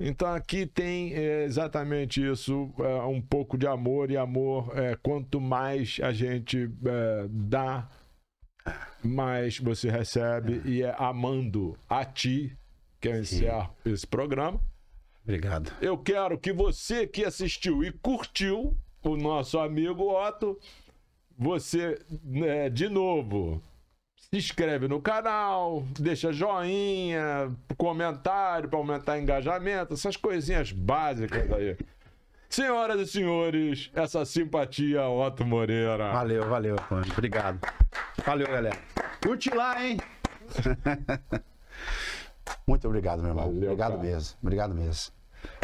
Então aqui tem exatamente isso, um pouco de amor, e amor, quanto mais a gente dá, mais você recebe, e é amando a ti que eu encerro esse programa. Obrigado. Eu quero que você que assistiu e curtiu o nosso amigo Otto, você, de novo, se inscreve no canal, deixa joinha, comentário para aumentar engajamento, essas coisinhas básicas aí. Senhoras e senhores, essa simpatia, Otto Moreira. Valeu, Antônio. Obrigado. Valeu, galera. Curte lá, hein? Muito obrigado, meu irmão. Valeu, obrigado mesmo.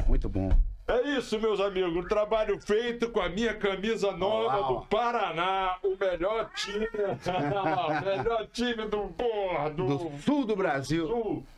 Muito bom. É isso, meus amigos. Um trabalho feito com a minha camisa nova do Paraná. O melhor time. O melhor time do sul do Brasil.